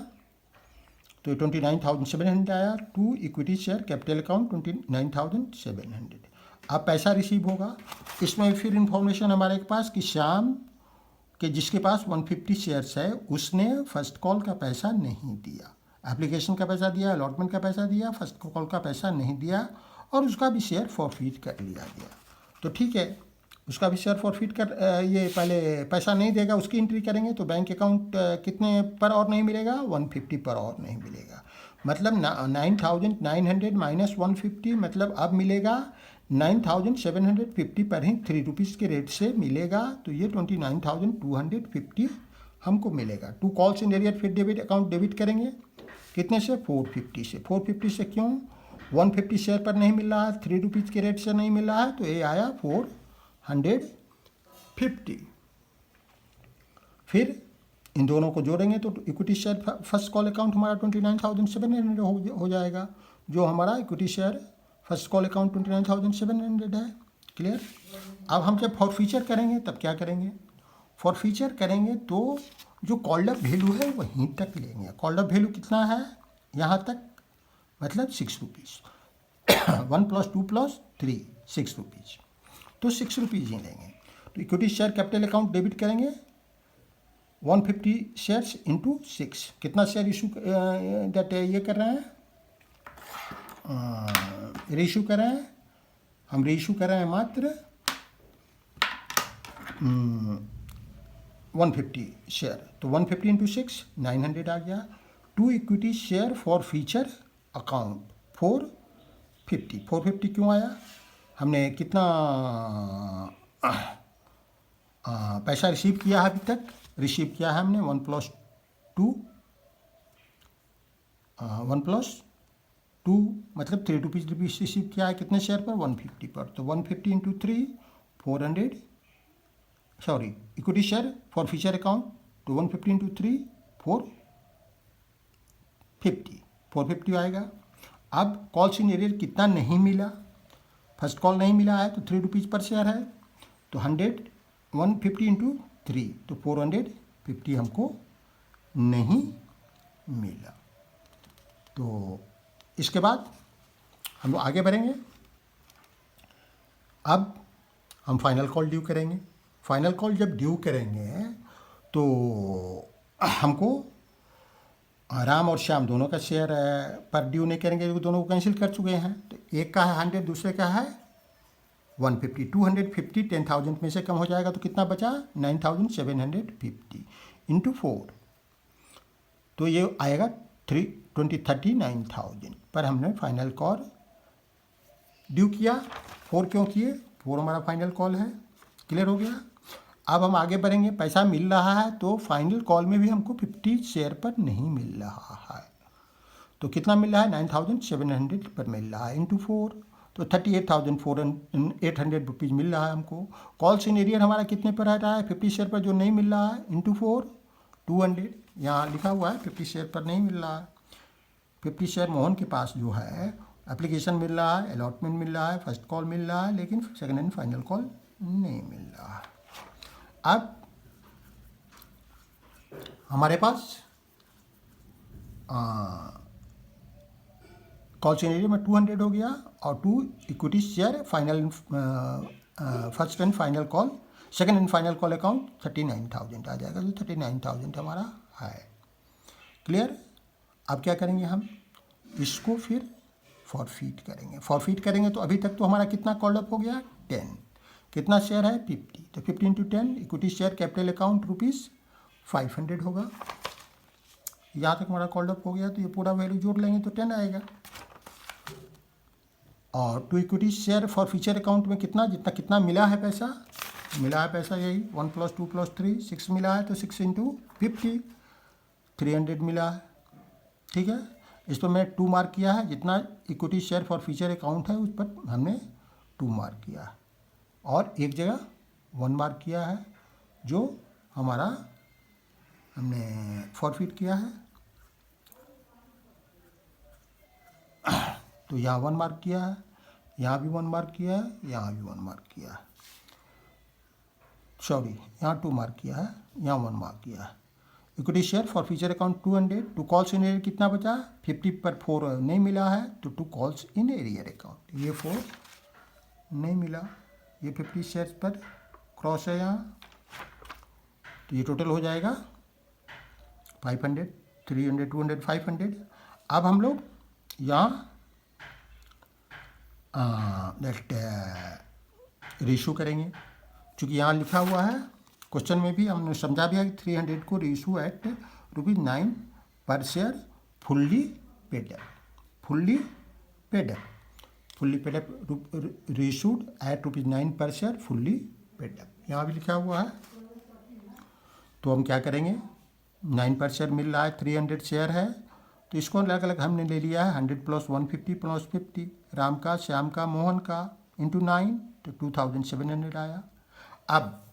तो 29,700 आया। 2 इक्विटी शेयर कैपिटल अकाउंट 29,700। अब पैसा रिसीव होगा। इसमें फिर इंफॉर्मेशन हमारे पास कि श्याम के जिसके पास 150 शेयर्स है, उसने फर्स्ट कॉल का पैसा नहीं दिया। एप्लीकेशन का पैसा दिया, अलॉटमेंट का पैसा दिया, फर्स्ट कॉल का पैसा नहीं दिया, और उसका भी शेयर फॉरफिट कर लिया गया। तो ठीक है, उसका भी शेयर फॉरफिट कर ये पहले पैसा नहीं देगा, उसकी एंट्री करेंगे, तो बैंक अकाउंट कितने पर और नहीं मिलेगा? 150 पर और नहीं मिलेगा। मतलब 9,900 माइनस 150, मतलब अब मिलेगा 9,750 पर ही 3 रुपीज़ के रेट से मिलेगा। तो ये 29,250 हमको मिलेगा। 2 कॉल्स इन एरियर फिर डेबिट अकाउंट डेबिट करेंगे, कितने से? 450 से। 450 से क्यों? 150 शेयर पर नहीं मिल रहा है, 3 रुपीज़ के रेट से नहीं मिल रहा है, तो ये आया 450। फिर इन दोनों को जोड़ेंगे तो equity share first call account हमारा 29,700 हो जाएगा, जो हमारा equity share first call account 29,700 है। क्लियर। अब हम जब फॉर फीचर करेंगे तब क्या करेंगे, फॉर फीचर करेंगे तो जो कॉल्ड अप वैल्यू है वहीं तक लेंगे। कॉल्ड अप वैल्यू कितना है यहाँ तक, मतलब 6 रुपीज़ 1 + 2 + 3 6 रुपीज़, तो 6 रुपीज़ ही लेंगे। तो equity share capital account debit करेंगे 150 शेयर्स इंटू 6, कितना शेयर इशू दैट ये कर रहे हैं, रीइशू कर रहे हैं, हम रीइशू कर रहे हैं मात्र 150 शेयर, तो 150 इंटू 6 900 आ गया। 2 equity share for feature account 450 क्यों आया, हमने कितना पैसा रिसीव किया है, अभी तक रिसीव किया है हमने 1 + 2 मतलब 3 रुपीज़ रिसीव किया है, कितने शेयर पर 150 पर, तो 150 into 3 400, sorry equity share for feature account, तो 150 इंटू 3 450 आएगा। अब कॉल्स इन एरियर कितना नहीं मिला, फर्स्ट कॉल नहीं मिला है तो 3 रुपीज़ पर शेयर है, तो 150 इंटू 3 तो 450 हमको नहीं मिला। तो इसके बाद हम लोग आगे बढ़ेंगे। अब हम फाइनल कॉल ड्यू करेंगे। फाइनल कॉल जब ड्यू करेंगे तो हमको राम और श्याम दोनों का शेयर पर ड्यू नहीं करेंगे, वो दोनों को कैंसिल कर चुके हैं। तो एक का है 100, दूसरे का है 150, 250 10,000 में से कम हो जाएगा तो कितना बचा 9,750 इंटू 4, तो ये आएगा 39,000 पर हमने फाइनल कॉल ड्यू किया। 4 क्यों किए, 4 हमारा फाइनल कॉल है। क्लियर हो गया। अब हम आगे बढ़ेंगे। पैसा मिल रहा है तो फाइनल कॉल में भी हमको 50 शेयर पर नहीं मिल रहा है, तो कितना मिल रहा है 9,700 पर मिल रहा है इंटू 4, तो 38,800 रुपीज़ मिल रहा है हमको। कॉल्स इन एरियर हमारा कितने पर रहा है 50 शेयर पर जो नहीं मिल रहा है इंटू 4 200, यहाँ लिखा हुआ है 50 शेयर पर नहीं मिल रहा है। 50 शेयर मोहन के पास जो है एप्लीकेशन मिल रहा है, अलॉटमेंट मिल रहा है, फर्स्ट कॉल मिल रहा है, लेकिन सेकंड एंड फाइनल कॉल नहीं मिल रहा है। अब हमारे पास कॉल सिनेरियो में 200 हो गया और 2 equity share final first and final call second and final call account 39,000 आ जाएगा, तो 39,000 हमारा है। क्लियर। अब क्या करेंगे हम इसको फिर फॉरफीट करेंगे। फॉरफीट करेंगे तो अभी तक तो हमारा कितना कॉल्ड अप हो गया 10, कितना शेयर है 50, तो 50 into 10 equity share capital account ₹500 होगा। यहाँ तक हमारा कॉल्ड अप हो गया तो ये पूरा वैल्यू जोड़ लेंगे तो 10 आएगा। और 2 equity share forfeiture account में कितना मिला है पैसा, यही 1 + 2 + 3 6 मिला है, तो 6 इंटू 50 300 मिला है। ठीक है, इस पर मैं 2 मार्क किया है, जितना equity share forfeiture account है उस पर हमने 2 मार्क किया है, और एक जगह 1 मार्क किया है जो हमारा हमने फॉरफिट किया है। तो यहाँ 1 मार्क किया है, यहाँ भी 1 मार्क किया है, यहाँ भी 1 मार्क किया है, सॉरी यहाँ 2 मार्क किया है, यहाँ 1 मार्क किया है। Equity share forfeiture account 200, 2 calls in arrear कितना बचा 50 पर 4 नहीं मिला है, तो 2 कॉल्स इन एरियर अकाउंट, ये 4 नहीं मिला, ये 50 शेयर्स पर क्रॉस है यहाँ, तो ये टोटल हो जाएगा 500 300 200 500। अब हम लोग यहाँ रेशो करेंगे, चूँकि यहाँ लिखा हुआ है क्वेश्चन में भी हमने समझा भी है कि 300 को ratio at ₹9 per share fully paid up ratioed at ₹9 per share fully paid up, यहाँ भी लिखा हुआ है। तो हम क्या करेंगे 9 पर शेयर मिल रहा है, 300 शेयर है, तो इसको अलग अलग हमने ले लिया है 100 + 150 + 50, राम का, श्याम का, मोहन का इंटू 9, तो 2700 आया। अब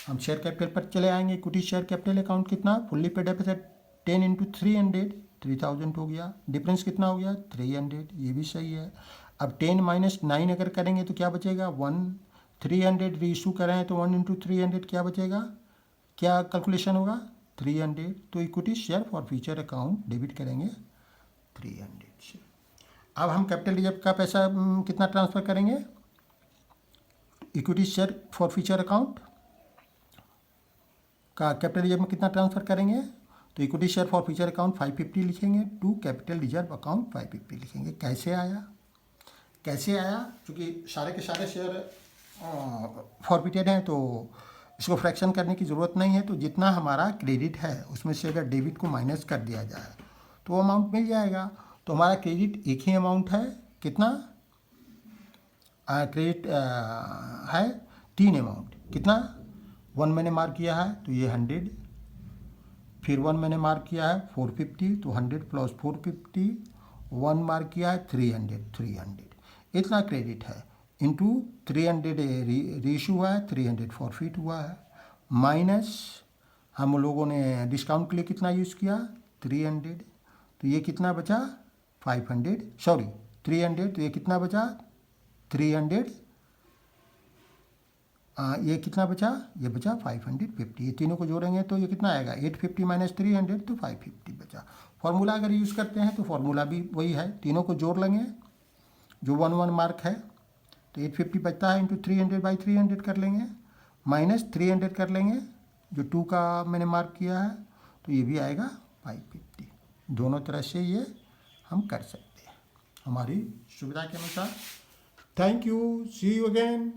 हम शेयर कैपिटल पर चले आएंगे। इक्विटी शेयर कैपिटल अकाउंट कितना, fully paid up asset 10 into 300, 3000 हो गया। डिफरेंस कितना हो गया 300, ये भी सही है। अब 10 माइनस 9 अगर करेंगे तो क्या बचेगा 1। 300 रीइशू करें तो 1 इंटू 300 क्या बचेगा, क्या कैलकुलेशन होगा 300। तो equity share forfeiture account debit करेंगे 300 से। अब हम कैपिटल रिजर्व का पैसा कितना ट्रांसफ़र करेंगे, equity share forfeiture account का कैपिटल रिजर्व में कितना ट्रांसफ़र करेंगे, तो equity share forfeiture account 550 लिखेंगे टू कैपिटल रिजर्व अकाउंट 550 लिखेंगे। कैसे आया, क्योंकि सारे के सारे शेयर फॉरफिटेड हैं तो इसको फ्रैक्शन करने की ज़रूरत नहीं है। तो जितना हमारा क्रेडिट है उसमें से अगर डेबिट को माइनस कर दिया जाए तो वो अमाउंट मिल जाएगा। तो हमारा क्रेडिट एक ही अमाउंट है, कितना क्रेडिट है 3 अमाउंट। कितना 1 मैंने मार्क किया है तो ये 100, फिर 1 मैंने मार्क किया है 450 तो 100 प्लस 450, 1 मार्क किया है 300 इतना क्रेडिट है इंटू 300 रीइशू हुआ है, 300 फॉरफिट हुआ है, माइनस हम लोगों ने डिस्काउंट के लिए कितना यूज़ किया 300, तो ये कितना बचा 500, सॉरी 300, तो ये कितना बचा 300, ये कितना बचा, ये बचा 550। ये तीनों को जोड़ेंगे तो ये कितना आएगा 850 माइनस 300 तो 550 बचा। फार्मूला अगर यूज़ करते हैं तो फार्मूला भी वही है, तीनों को जोड़ लेंगे जो 1 मार्क है तो 850 बचता है इंटू 300 बाई 300 कर लेंगे, माइनस 300 कर लेंगे जो 2 का मैंने मार्क किया है तो ये भी आएगा 550। दोनों तरह से ये हम कर सकते हैं हमारी सुविधा के अनुसार। Thank you, see you again.